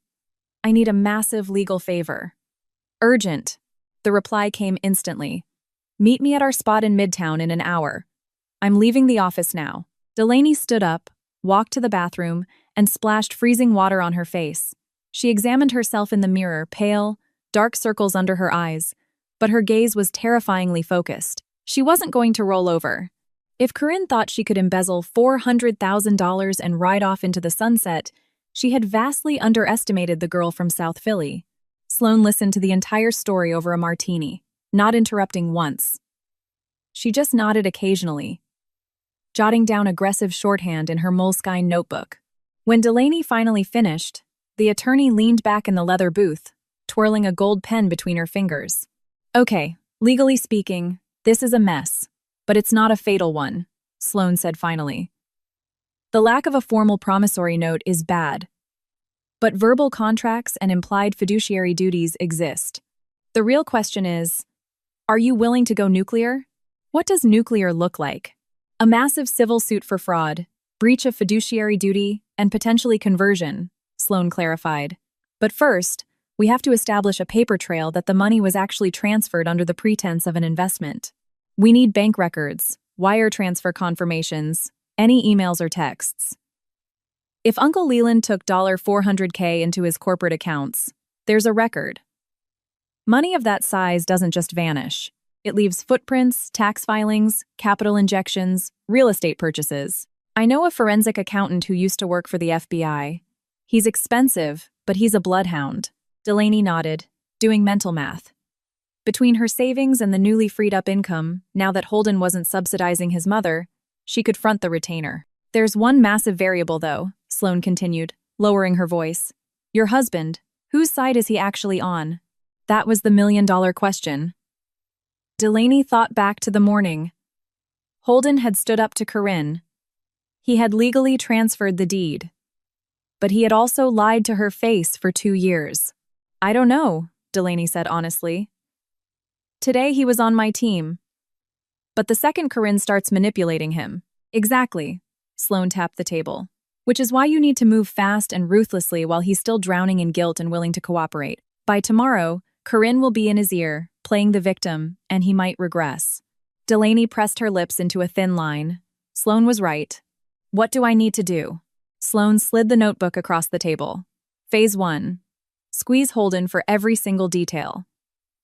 I need a massive legal favor. Urgent. The reply came instantly. Meet me at our spot in Midtown in an hour. I'm leaving the office now. Delaney stood up, walked to the bathroom, and splashed freezing water on her face. She examined herself in the mirror, pale, dark circles under her eyes, but her gaze was terrifyingly focused. She wasn't going to roll over. If Corinne thought she could embezzle $400,000 and ride off into the sunset, she had vastly underestimated the girl from South Philly. Sloane listened to the entire story over a martini, not interrupting once. She just nodded occasionally, jotting down aggressive shorthand in her Moleskine notebook. When Delaney finally finished, the attorney leaned back in the leather booth, twirling a gold pen between her fingers. Okay, legally speaking, this is a mess, but it's not a fatal one, Sloane said finally. The lack of a formal promissory note is bad, But verbal contracts and implied fiduciary duties exist. The real question is, are you willing to go nuclear? What does nuclear look like? A massive civil suit for fraud, breach of fiduciary duty, and potentially conversion, Sloan clarified. But first, we have to establish a paper trail that the money was actually transferred under the pretense of an investment. We need bank records, wire transfer confirmations, any emails or texts. If Uncle Leland took $400K into his corporate accounts, there's a record. Money of that size doesn't just vanish. It leaves footprints, tax filings, capital injections, real estate purchases. I know a forensic accountant who used to work for the FBI. He's expensive, but he's a bloodhound. Delaney nodded, doing mental math. Between her savings and the newly freed-up income, now that Holden wasn't subsidizing his mother, she could front the retainer. There's one massive variable, though, Sloan continued, lowering her voice. Your husband, whose side is he actually on? That was the million-dollar question. Delaney thought back to the morning. Holden had stood up to Corinne. He had legally transferred the deed. But he had also lied to her face for 2 years. I don't know, Delaney said honestly. Today he was on my team. But the second Corinne starts manipulating him. Exactly, Sloan tapped the table. Which is why you need to move fast and ruthlessly while he's still drowning in guilt and willing to cooperate. By tomorrow, Corinne will be in his ear, playing the victim, and he might regress. Delaney pressed her lips into a thin line. Sloan was right. What do I need to do? Sloan slid the notebook across the table. Phase 1. Squeeze Holden for every single detail.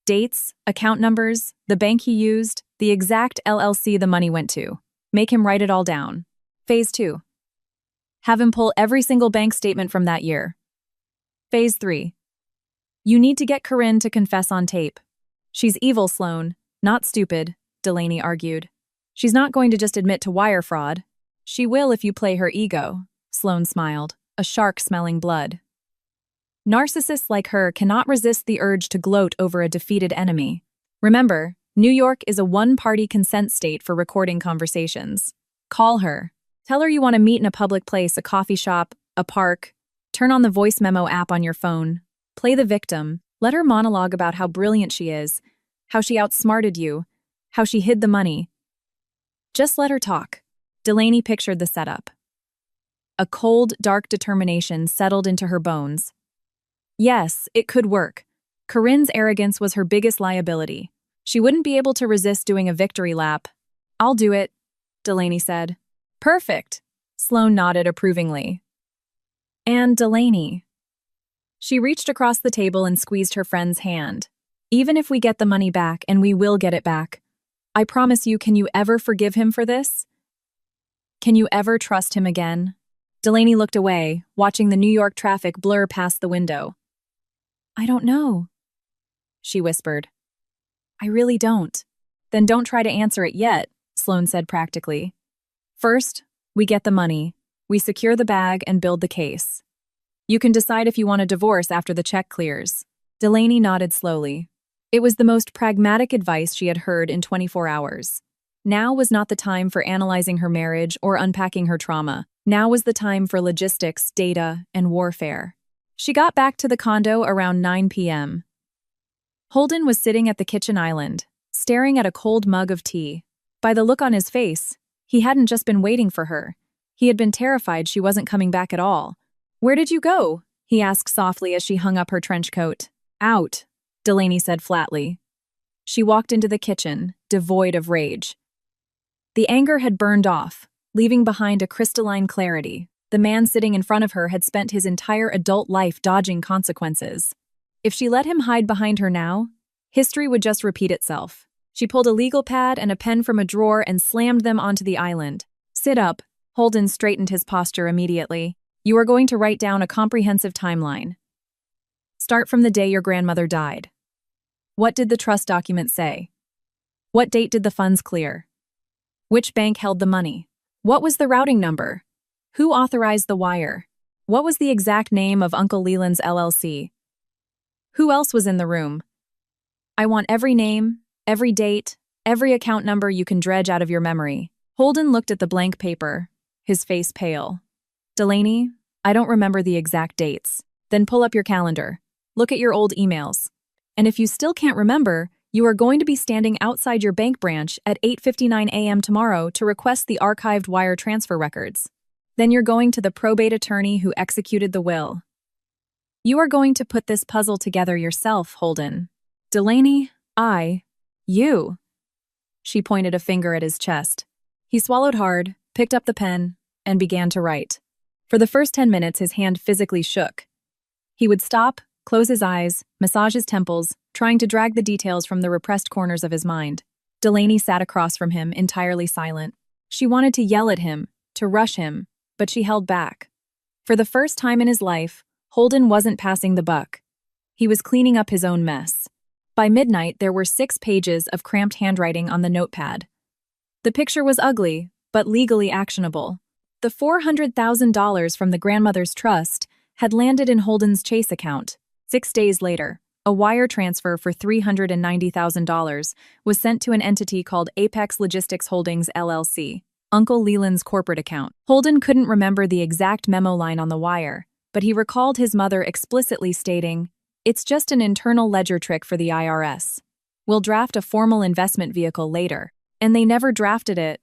Dates, account numbers, the bank he used, the exact LLC the money went to. Make him write it all down. Phase 2. Have him pull every single bank statement from that year. Phase 3. You need to get Corinne to confess on tape. She's evil, Sloan, not stupid, Delaney argued. She's not going to just admit to wire fraud. She will if you play her ego, Sloan smiled, a shark smelling blood. Narcissists like her cannot resist the urge to gloat over a defeated enemy. Remember, New York is a one-party consent state for recording conversations. Call her. Tell her you want to meet in a public place, a coffee shop, a park. Turn on the voice memo app on your phone. Play the victim. Let her monologue about how brilliant she is, how she outsmarted you, how she hid the money. Just let her talk. Delaney pictured the setup. A cold, dark determination settled into her bones. Yes, it could work. Corinne's arrogance was her biggest liability. She wouldn't be able to resist doing a victory lap. I'll do it, Delaney said. Perfect, Sloan nodded approvingly. And Delaney. She reached across the table and squeezed her friend's hand. Even if we get the money back, and we will get it back, I promise you, can you ever forgive him for this? Can you ever trust him again? Delaney looked away, watching the New York traffic blur past the window. I don't know, she whispered. I really don't. Then don't try to answer it yet, Sloan said practically. First, we get the money, we secure the bag and build the case. You can decide if you want a divorce after the check clears. Delaney nodded slowly. It was the most pragmatic advice she had heard in 24 hours. Now was not the time for analyzing her marriage or unpacking her trauma. Now was the time for logistics, data, and warfare. She got back to the condo around 9 p.m. Holden was sitting at the kitchen island, staring at a cold mug of tea. By the look on his face, he hadn't just been waiting for her. He had been terrified she wasn't coming back at all. Where did you go? He asked softly as she hung up her trench coat. Out, Delaney said flatly. She walked into the kitchen, devoid of rage. The anger had burned off, leaving behind a crystalline clarity. The man sitting in front of her had spent his entire adult life dodging consequences. If she let him hide behind her now, history would just repeat itself. She pulled a legal pad and a pen from a drawer and slammed them onto the island. Sit up. Holden straightened his posture immediately. You are going to write down a comprehensive timeline. Start from the day your grandmother died. What did the trust document say? What date did the funds clear? Which bank held the money? What was the routing number? Who authorized the wire? What was the exact name of Uncle Leland's LLC? Who else was in the room? I want every name, every date, every account number you can dredge out of your memory. Holden looked at the blank paper, his face pale. Delaney, I don't remember the exact dates. Then pull up your calendar. Look at your old emails. And if you still can't remember, you are going to be standing outside your bank branch at 8:59 a.m. tomorrow to request the archived wire transfer records. Then you're going to the probate attorney who executed the will. You are going to put this puzzle together yourself, Holden. Delaney, you. She pointed a finger at his chest. He swallowed hard, picked up the pen, and began to write. For the first 10 minutes, his hand physically shook. He would stop, close his eyes, massage his temples, trying to drag the details from the repressed corners of his mind. Delaney sat across from him, entirely silent. She wanted to yell at him, to rush him, but she held back. For the first time in his life, Holden wasn't passing the buck. He was cleaning up his own mess. By midnight, there were 6 pages of cramped handwriting on the notepad. The picture was ugly, but legally actionable. The $400,000 from the grandmother's trust had landed in Holden's Chase account. 6 days later, a wire transfer for $390,000 was sent to an entity called Apex Logistics Holdings, LLC, Uncle Leland's corporate account. Holden couldn't remember the exact memo line on the wire, but he recalled his mother explicitly stating, "It's just an internal ledger trick for the IRS. We'll draft a formal investment vehicle later." And they never drafted it,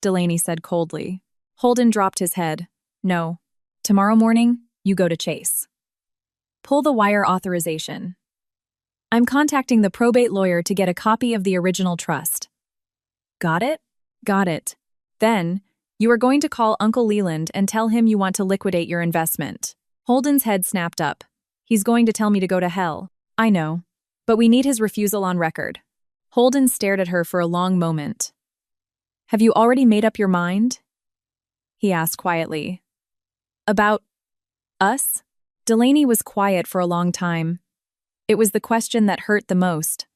Delaney said coldly. Holden dropped his head. "No. Tomorrow morning, you go to Chase. Pull the wire authorization. I'm contacting the probate lawyer to get a copy of the original trust." "Got it?" "Got it. Then, you are going to call Uncle Leland and tell him you want to liquidate your investment." Holden's head snapped up. "He's going to tell me to go to hell." "I know. But we need his refusal on record." Holden stared at her for a long moment. "Have you already made up your mind?" he asked quietly. "About us?" Delaney was quiet for a long time. It was the question that hurt the most.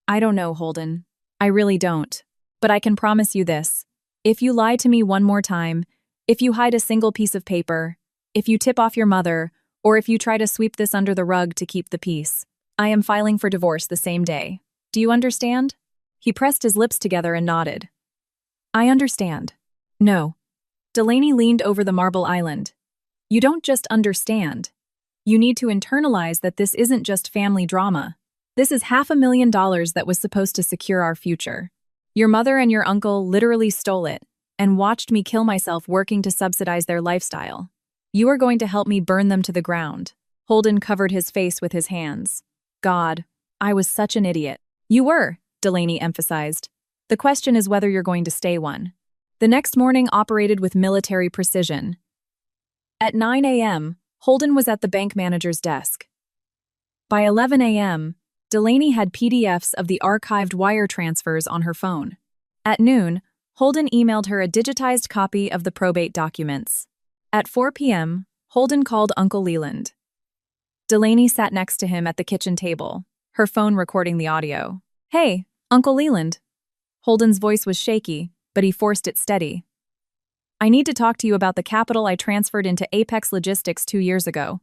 "I don't know, Holden. I really don't. But I can promise you this. If you lie to me one more time, if you hide a single piece of paper, if you tip off your mother, or if you try to sweep this under the rug to keep the peace, I am filing for divorce the same day. Do you understand?" He pressed his lips together and nodded. "I understand." "No." Delaney leaned over the marble island. "You don't just understand. You need to internalize that this isn't just family drama. This is $500,000 that was supposed to secure our future. Your mother and your uncle literally stole it and watched me kill myself working to subsidize their lifestyle. You are going to help me burn them to the ground." Holden covered his face with his hands. "God, I was such an idiot." "You were," Delaney emphasized. "The question is whether you're going to stay one." The next morning operated with military precision. At 9 a.m., Holden was at the bank manager's desk. By 11 a.m., Delaney had PDFs of the archived wire transfers on her phone. At noon, Holden emailed her a digitized copy of the probate documents. At 4 p.m., Holden called Uncle Leland. Delaney sat next to him at the kitchen table, her phone recording the audio. "Hey, Uncle Leland." Holden's voice was shaky, but he forced it steady. "I need to talk to you about the capital I transferred into Apex Logistics 2 years ago.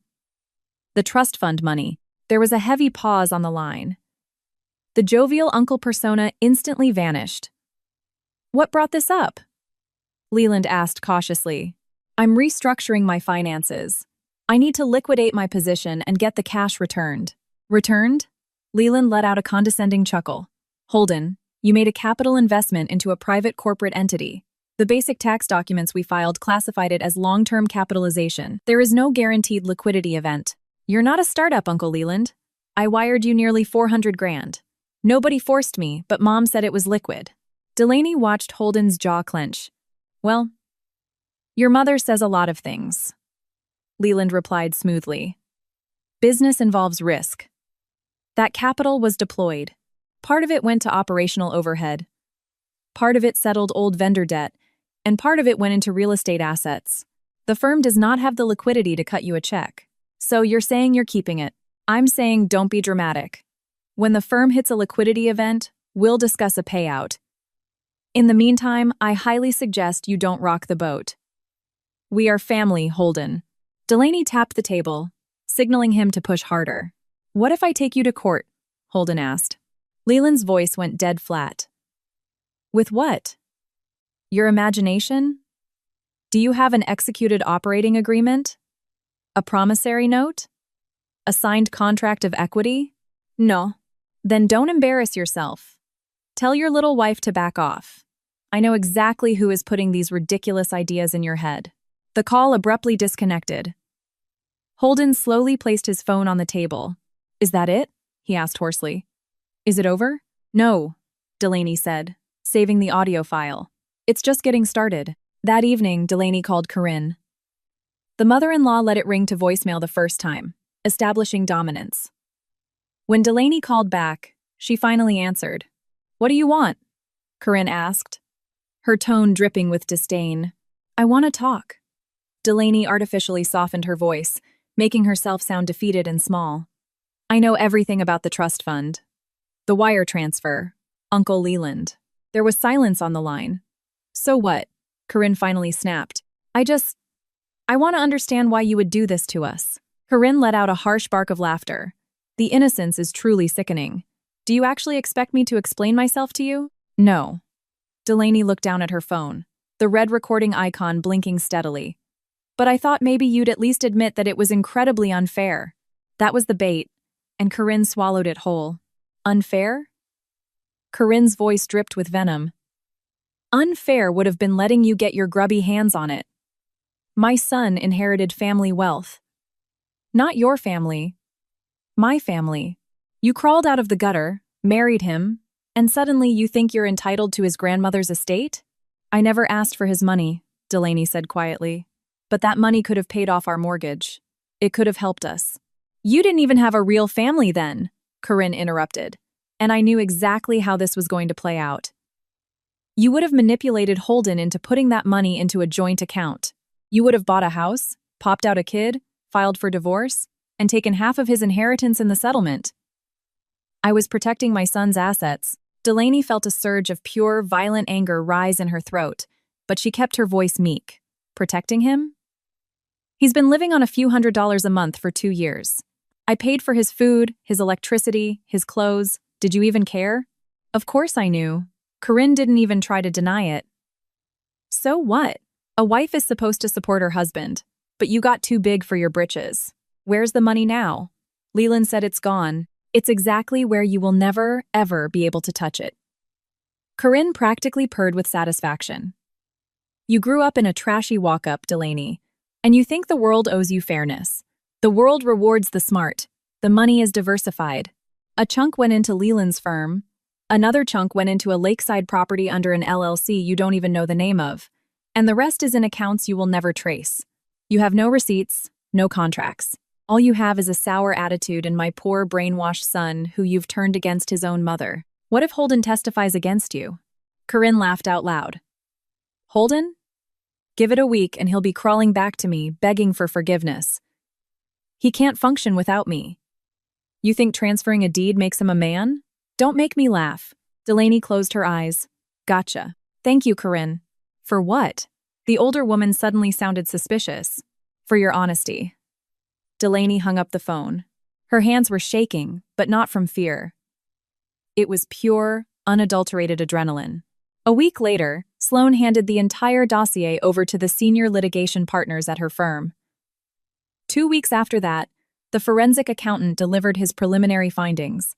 The trust fund money." There was a heavy pause on the line. The jovial uncle persona instantly vanished. "What brought this up?" Leland asked cautiously. "I'm restructuring my finances. I need to liquidate my position and get the cash returned." "Returned?" Leland let out a condescending chuckle. "Holden, you made a capital investment into a private corporate entity. The basic tax documents we filed classified it as long-term capitalization. There is no guaranteed liquidity event. You're not a startup, Uncle Leland. I wired you nearly 400 grand. Nobody forced me, but Mom said it was liquid." Delaney watched Holden's jaw clench. "Well, your mother says a lot of things," Leland replied smoothly. "Business involves risk. That capital was deployed. Part of it went to operational overhead. Part of it settled old vendor debt, and part of it went into real estate assets. The firm does not have the liquidity to cut you a check. So you're saying you're keeping it. I'm saying don't be dramatic. When the firm hits a liquidity event, we'll discuss a payout. In the meantime, I highly suggest you don't rock the boat. We are family, Holden." Delaney tapped the table, signaling him to push harder. "What if I take you to court?" Holden asked. Leland's voice went dead flat. "With what? Your imagination? Do you have an executed operating agreement? A promissory note?" A signed contract of equity? No. Then don't embarrass yourself. Tell your little wife to back off. I know exactly who is putting these ridiculous ideas in your head. The call abruptly disconnected. Holden slowly placed his phone on the table. Is that it? He asked hoarsely. Is it over? No, Delaney said, saving the audio file. It's just getting started. That evening, Delaney called Corinne. The mother-in-law let it ring to voicemail the first time, establishing dominance. When Delaney called back, she finally answered. What do you want? Corinne asked, her tone dripping with disdain. I want to talk. Delaney artificially softened her voice, making herself sound defeated and small. I know everything about the trust fund. The wire transfer. Uncle Leland. There was silence on the line. So what? Corinne finally snapped. I want to understand why you would do this to us. Corinne let out a harsh bark of laughter. The innocence is truly sickening. Do you actually expect me to explain myself to you? No. Delaney looked down at her phone, the red recording icon blinking steadily. But I thought maybe you'd at least admit that it was incredibly unfair. That was the bait, and Corinne swallowed it whole. Unfair? Corinne's voice dripped with venom. Unfair would have been letting you get your grubby hands on it. My son inherited family wealth. Not your family. My family. You crawled out of the gutter, married him, and suddenly you think you're entitled to his grandmother's estate? I never asked for his money, Delaney said quietly. But that money could have paid off our mortgage. It could have helped us. You didn't even have a real family then, Corinne interrupted. And I knew exactly how this was going to play out. You would have manipulated Holden into putting that money into a joint account. You would have bought a house, popped out a kid, filed for divorce, and taken half of his inheritance in the settlement. I was protecting my son's assets. Delaney felt a surge of pure, violent anger rise in her throat, but she kept her voice meek. Protecting him? He's been living on a few $100s a month for 2 years. I paid for his food, his electricity, his clothes. Did you even care? Of course I knew. Corinne didn't even try to deny it. So what? A wife is supposed to support her husband, but you got too big for your britches. Where's the money now? Leland said it's gone. It's exactly where you will never, ever be able to touch it. Corinne practically purred with satisfaction. You grew up in a trashy walk-up, Delaney, and you think the world owes you fairness. The world rewards the smart. The money is diversified. A chunk went into Leland's firm. Another chunk went into a lakeside property under an LLC you don't even know the name of. And the rest is in accounts you will never trace. You have no receipts, no contracts. All you have is a sour attitude and my poor brainwashed son who you've turned against his own mother. What if Holden testifies against you? Corinne laughed out loud. Holden? Give it a week and he'll be crawling back to me, begging for forgiveness. He can't function without me. You think transferring a deed makes him a man? Don't make me laugh. Delaney closed her eyes. Gotcha. Thank you, Corinne. For what? The older woman suddenly sounded suspicious. For your honesty. Delaney hung up the phone. Her hands were shaking, but not from fear. It was pure, unadulterated adrenaline. A week later, Sloan handed the entire dossier over to the senior litigation partners at her firm. 2 weeks after that, the forensic accountant delivered his preliminary findings.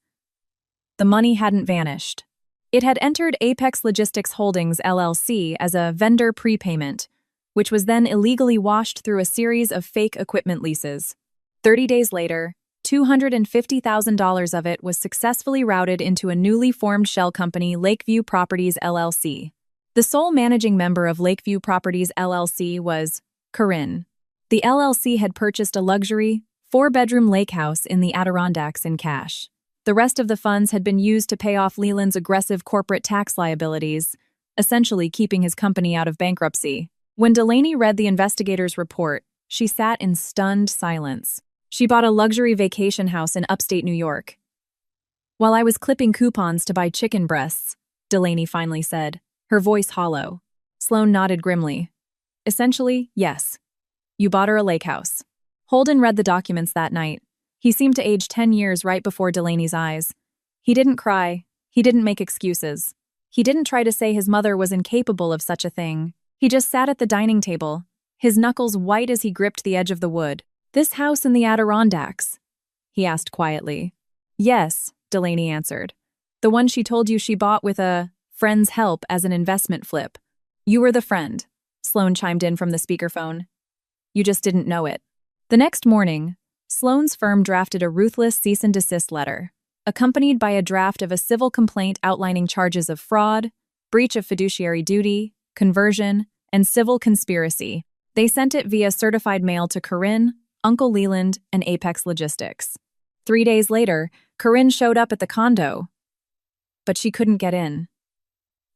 The money hadn't vanished. It had entered Apex Logistics Holdings, LLC as a vendor prepayment, which was then illegally washed through a series of fake equipment leases. 30 days later, $250,000 of it was successfully routed into a newly formed shell company, Lakeview Properties, LLC. The sole managing member of Lakeview Properties, LLC was Corinne. The LLC had purchased a luxury, 4-bedroom lake house in the Adirondacks in cash. The rest of the funds had been used to pay off Leland's aggressive corporate tax liabilities, essentially keeping his company out of bankruptcy. When Delaney read the investigator's report, she sat in stunned silence. She bought a luxury vacation house in upstate New York. While I was clipping coupons to buy chicken breasts, Delaney finally said, her voice hollow. Sloan nodded grimly. Essentially, yes. You bought her a lake house. Holden read the documents that night. He seemed to age 10 years right before Delaney's eyes. He didn't cry. He didn't make excuses. He didn't try to say his mother was incapable of such a thing. He just sat at the dining table, his knuckles white as he gripped the edge of the wood. This house in the Adirondacks. he asked quietly. Yes, Delaney answered. The one she told you she bought with a friend's help as an investment flip. You were the friend, Sloane chimed in from the speakerphone. You just didn't know it. The next morning, Sloane's firm drafted a ruthless cease and desist letter, accompanied by a draft of a civil complaint outlining charges of fraud, breach of fiduciary duty, conversion, and civil conspiracy. They sent it via certified mail to Corinne, Uncle Leland, and Apex Logistics. 3 days later, Corinne showed up at the condo, but she couldn't get in.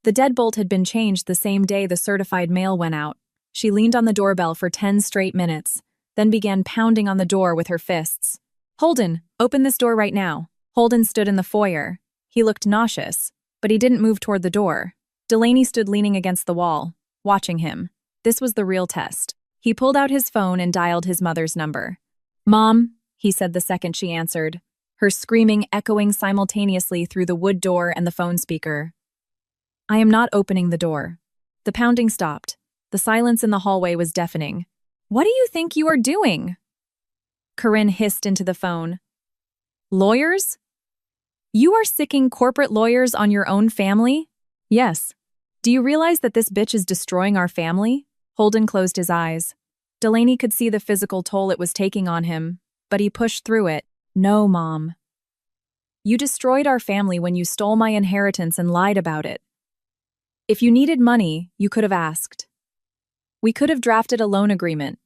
The deadbolt had been changed the same day the certified mail went out. She leaned on the doorbell for 10 straight minutes, then began pounding on the door with her fists. Holden, open this door right now. Holden stood in the foyer. He looked nauseous, but he didn't move toward the door. Delaney stood leaning against the wall, watching him. This was the real test. He pulled out his phone and dialed his mother's number. Mom, he said the second she answered, her screaming echoing simultaneously through the wood door and the phone speaker. I am not opening the door. The pounding stopped. The silence in the hallway was deafening. What do you think you are doing? Corinne hissed into the phone. Lawyers? You are sicking corporate lawyers on your own family? Yes. Do you realize that this bitch is destroying our family? Holden closed his eyes. Delaney could see the physical toll it was taking on him, but he pushed through it. No, Mom. You destroyed our family when you stole my inheritance and lied about it. If you needed money, you could have asked. We could have drafted a loan agreement.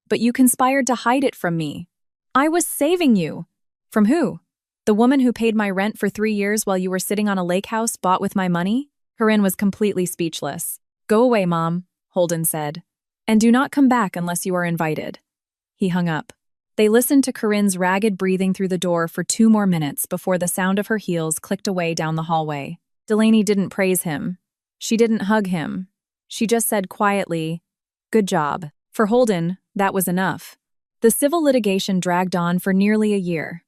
But you conspired to hide it from me. I was saving you. From who? The woman who paid my rent for 3 years while you were sitting on a lake house bought with my money? Corinne was completely speechless. Go away, Mom, Holden said. And do not come back unless you are invited. He hung up. They listened to Corinne's ragged breathing through the door for 2 more minutes before the sound of her heels clicked away down the hallway. Delaney didn't praise him. She didn't hug him. She just said quietly, "Good job." For Holden, that was enough. The civil litigation dragged on for nearly a year.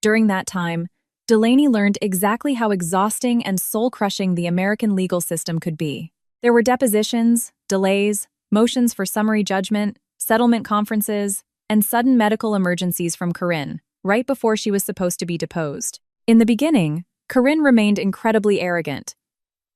During that time, Delaney learned exactly how exhausting and soul-crushing the American legal system could be. There were depositions, delays, motions for summary judgment, settlement conferences, and sudden medical emergencies from Corinne, right before she was supposed to be deposed. In the beginning, Corinne remained incredibly arrogant.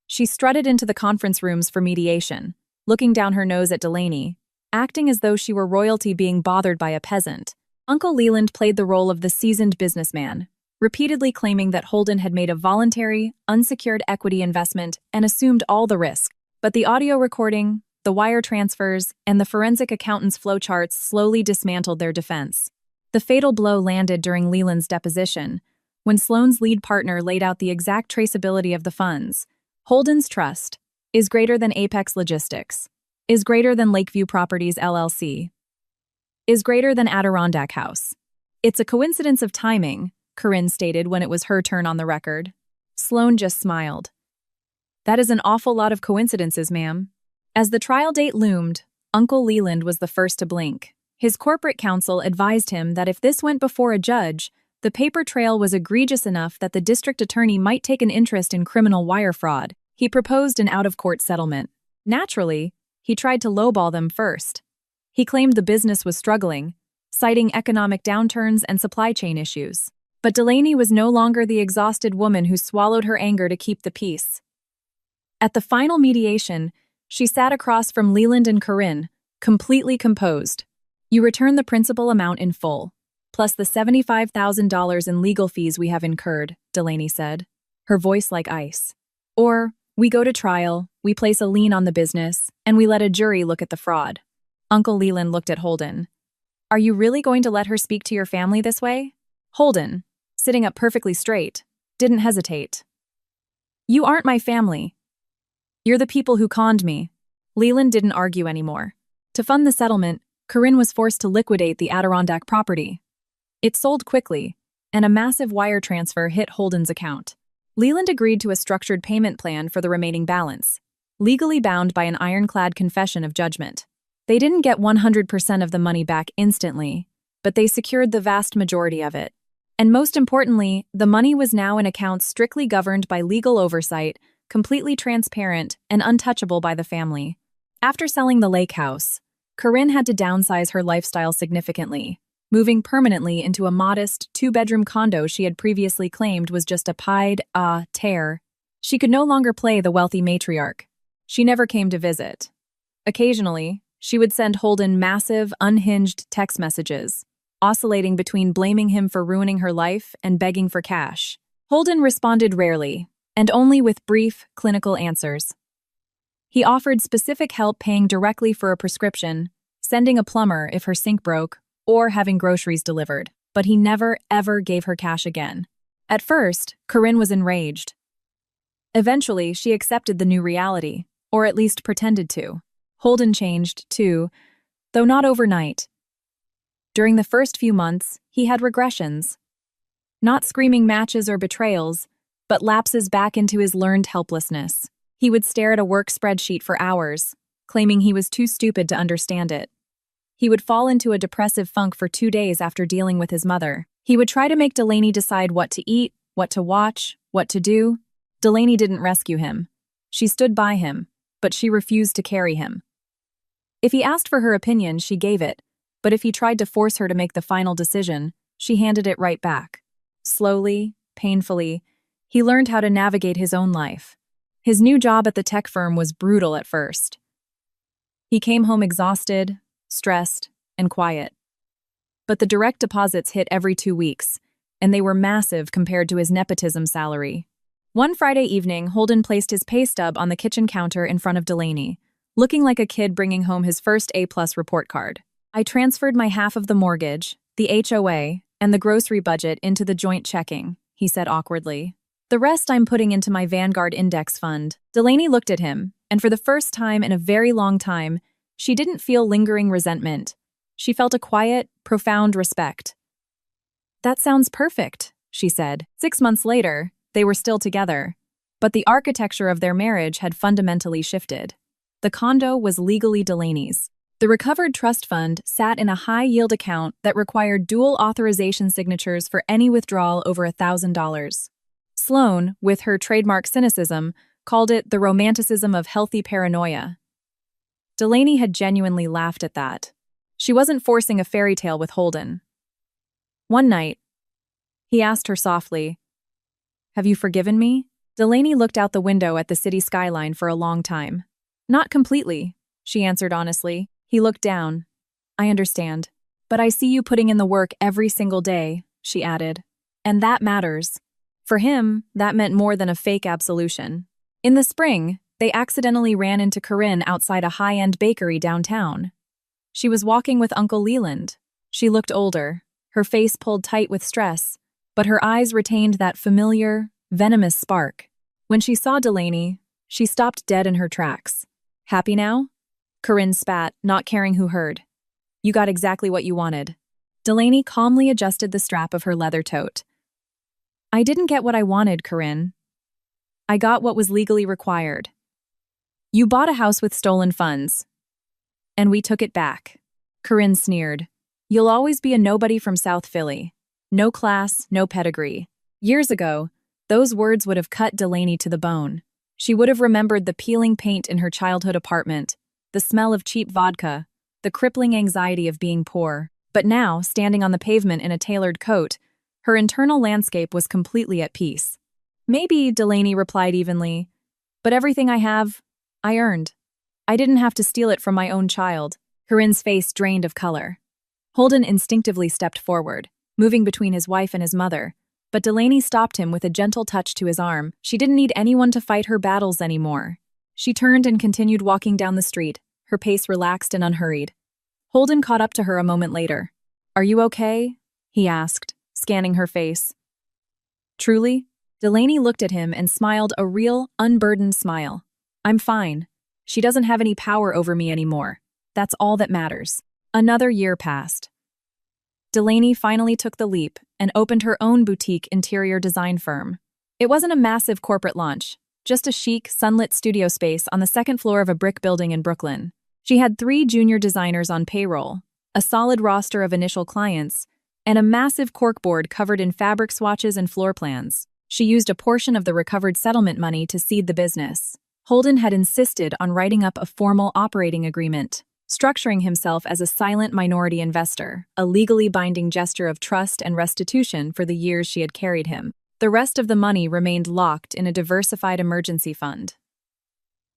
She strutted into the conference rooms for mediation, looking down her nose at Delaney, acting as though she were royalty being bothered by a peasant. Uncle Leland played the role of the seasoned businessman, repeatedly claiming that Holden had made a voluntary, unsecured equity investment and assumed all the risk. But the audio recording, the wire transfers, and the forensic accountant's flowcharts slowly dismantled their defense. The fatal blow landed during Leland's deposition, when Sloane's lead partner laid out the exact traceability of the funds. Holden's trust is greater than Apex Logistics, is greater than Lakeview Properties LLC, is greater than Adirondack House. It's a coincidence of timing, Corinne stated when it was her turn on the record. Sloane just smiled. That is an awful lot of coincidences, ma'am. As the trial date loomed, Uncle Leland was the first to blink. His corporate counsel advised him that if this went before a judge, the paper trail was egregious enough that the district attorney might take an interest in criminal wire fraud. He proposed an out-of-court settlement. Naturally, he tried to lowball them first. He claimed the business was struggling, citing economic downturns and supply chain issues. But Delaney was no longer the exhausted woman who swallowed her anger to keep the peace. At the final mediation, she sat across from Leland and Corinne, completely composed. You return the principal amount in full, plus the $75,000 in legal fees we have incurred, Delaney said, her voice like ice. Or, we go to trial, we place a lien on the business, and we let a jury look at the fraud. Uncle Leland looked at Holden. Are you really going to let her speak to your family this way? Holden, sitting up perfectly straight, didn't hesitate. You aren't my family. You're the people who conned me. Leland didn't argue anymore. To fund the settlement, Corinne was forced to liquidate the Adirondack property. It sold quickly, and a massive wire transfer hit Holden's account. Leland agreed to a structured payment plan for the remaining balance, legally bound by an ironclad confession of judgment. They didn't get 100% of the money back instantly, but they secured the vast majority of it. And most importantly, the money was now in accounts strictly governed by legal oversight, completely transparent and untouchable by the family. After selling the lake house, Corinne had to downsize her lifestyle significantly. moving permanently into a modest two-bedroom condo she had previously claimed was just a pied-a-terre. She could no longer play the wealthy matriarch. She never came to visit. Occasionally, she would send Holden massive, unhinged text messages, oscillating between blaming him for ruining her life and begging for cash. Holden responded rarely, and only with brief, clinical answers. He offered specific help paying directly for a prescription, sending a plumber if her sink broke, or having groceries delivered, but he never, ever gave her cash again. At first, Corinne was enraged. Eventually, she accepted the new reality, or at least pretended to. Holden changed, too, though not overnight. During the first few months, he had regressions. Not screaming matches or betrayals, but lapses back into his learned helplessness. He would stare at a work spreadsheet for hours, claiming he was too stupid to understand it. He would fall into a depressive funk for 2 days after dealing with his mother. He would try to make Delaney decide what to eat, what to watch, what to do. Delaney didn't rescue him. She stood by him, but she refused to carry him. If he asked for her opinion, she gave it, but if he tried to force her to make the final decision, she handed it right back. Slowly, painfully, he learned how to navigate his own life. His new job at the tech firm was brutal at first. He came home exhausted, stressed, and quiet. But the direct deposits hit every 2 weeks, and they were massive compared to his nepotism salary. One Friday evening, Holden placed his pay stub on the kitchen counter in front of Delaney, looking like a kid bringing home his first A-plus report card. I transferred my half of the mortgage, the HOA, and the grocery budget into the joint checking, he said awkwardly. The rest I'm putting into my Vanguard index fund. Delaney looked at him, and for the first time in a very long time, she didn't feel lingering resentment. She felt a quiet, profound respect. That sounds perfect, she said. 6 months later, they were still together, but the architecture of their marriage had fundamentally shifted. The condo was legally Delaney's. The recovered trust fund sat in a high-yield account that required dual authorization signatures for any withdrawal over $1,000. Sloane, with her trademark cynicism, called it the romanticism of healthy paranoia. Delaney had genuinely laughed at that. She wasn't forcing a fairy tale with Holden. One night, he asked her softly, "Have you forgiven me?" Delaney looked out the window at the city skyline for a long time. "Not completely," she answered honestly. He looked down. "I understand. But I see you putting in the work every single day," she added. "And that matters." For him, that meant more than a fake absolution. In the spring, they accidentally ran into Corinne outside a high-end bakery downtown. She was walking with Uncle Leland. She looked older, her face pulled tight with stress, but her eyes retained that familiar, venomous spark. When she saw Delaney, she stopped dead in her tracks. "Happy now?" Corinne spat, not caring who heard. "You got exactly what you wanted." Delaney calmly adjusted the strap of her leather tote. "I didn't get what I wanted, Corinne. I got what was legally required. You bought a house with stolen funds. And we took it back." Corinne sneered. "You'll always be a nobody from South Philly. No class, no pedigree." Years ago, those words would have cut Delaney to the bone. She would have remembered the peeling paint in her childhood apartment, the smell of cheap vodka, the crippling anxiety of being poor. But now, standing on the pavement in a tailored coat, her internal landscape was completely at peace. "Maybe," Delaney replied evenly, "but everything I have, I earned. I didn't have to steal it from my own child." Corinne's face drained of color. Holden instinctively stepped forward, moving between his wife and his mother, but Delaney stopped him with a gentle touch to his arm. She didn't need anyone to fight her battles anymore. She turned and continued walking down the street, her pace relaxed and unhurried. Holden caught up to her a moment later. "Are you okay?" he asked, scanning her face. "Truly?" Delaney looked at him and smiled a real, unburdened smile. "I'm fine. She doesn't have any power over me anymore. That's all that matters." Another year passed. Delaney finally took the leap and opened her own boutique interior design firm. It wasn't a massive corporate launch, just a chic, sunlit studio space on the second floor of a brick building in Brooklyn. She had 3 junior designers on payroll, a solid roster of initial clients, and a massive corkboard covered in fabric swatches and floor plans. She used a portion of the recovered settlement money to seed the business. Holden had insisted on writing up a formal operating agreement, structuring himself as a silent minority investor, a legally binding gesture of trust and restitution for the years she had carried him. The rest of the money remained locked in a diversified emergency fund.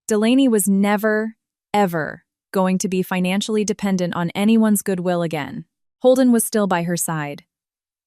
Delaney was never, ever going to be financially dependent on anyone's goodwill again. Holden was still by her side.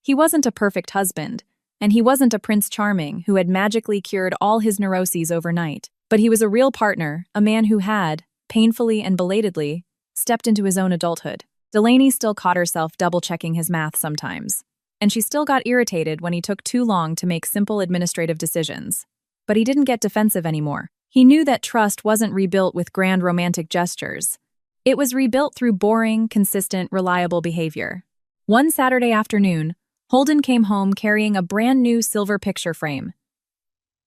He wasn't a perfect husband, and he wasn't a Prince Charming who had magically cured all his neuroses overnight, but he was a real partner, a man who had, painfully and belatedly, stepped into his own adulthood. Delaney still caught herself double-checking his math sometimes, and she still got irritated when he took too long to make simple administrative decisions. But he didn't get defensive anymore. He knew that trust wasn't rebuilt with grand romantic gestures. It was rebuilt through boring, consistent, reliable behavior. One Saturday afternoon, Holden came home carrying a brand new silver picture frame.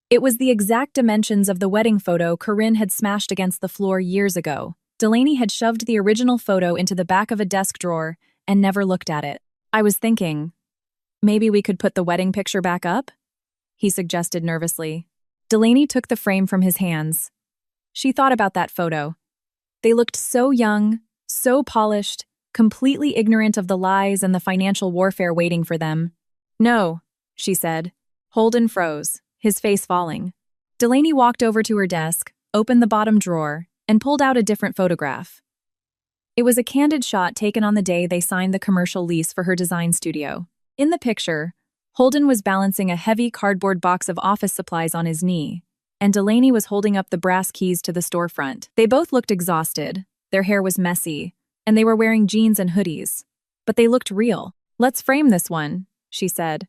It was the exact dimensions of the wedding photo Corinne had smashed against the floor years ago. Delaney had shoved the original photo into the back of a desk drawer and never looked at it. "I was thinking, maybe we could put the wedding picture back up?" he suggested nervously. Delaney took the frame from his hands. She thought about that photo. They looked so young, so polished, completely ignorant of the lies and the financial warfare waiting for them. "No," she said. Holden froze, his face falling. Delaney walked over to her desk, opened the bottom drawer, and pulled out a different photograph. It was a candid shot taken on the day they signed the commercial lease for her design studio. In the picture, Holden was balancing a heavy cardboard box of office supplies on his knee, and Delaney was holding up the brass keys to the storefront. They both looked exhausted, their hair was messy, and they were wearing jeans and hoodies. But they looked real. "Let's frame this one," she said.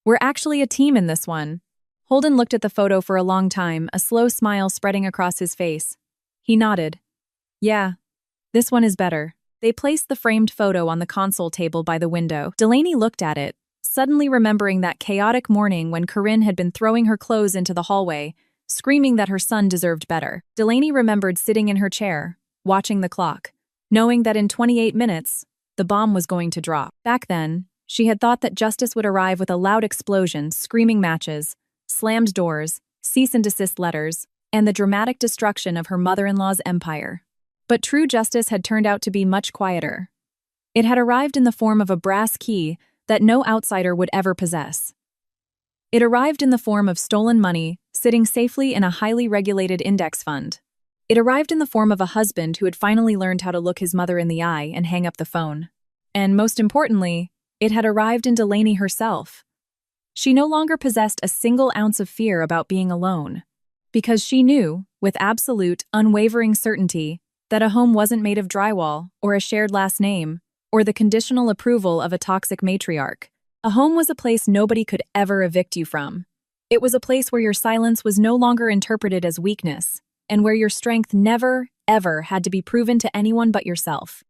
"We're actually a team in this one." Holden looked at the photo for a long time, a slow smile spreading across his face. He nodded. "Yeah, this one is better." They placed the framed photo on the console table by the window. Delaney looked at it, suddenly remembering that chaotic morning when Corinne had been throwing her clothes into the hallway, screaming that her son deserved better. Delaney remembered sitting in her chair, watching the clock, knowing that in 28 minutes, the bomb was going to drop. Back then, she had thought that justice would arrive with a loud explosion, screaming matches, slammed doors, cease and desist letters, and the dramatic destruction of her mother-in-law's empire. But true justice had turned out to be much quieter. It had arrived in the form of a brass key that no outsider would ever possess. It arrived in the form of stolen money, sitting safely in a highly regulated index fund. It arrived in the form of a husband who had finally learned how to look his mother in the eye and hang up the phone. And most importantly, it had arrived in Delaney herself. She no longer possessed a single ounce of fear about being alone, because she knew, with absolute, unwavering certainty, that a home wasn't made of drywall, or a shared last name, or the conditional approval of a toxic matriarch. A home was a place nobody could ever evict you from. It was a place where your silence was no longer interpreted as weakness, and where your strength never, ever had to be proven to anyone but yourself.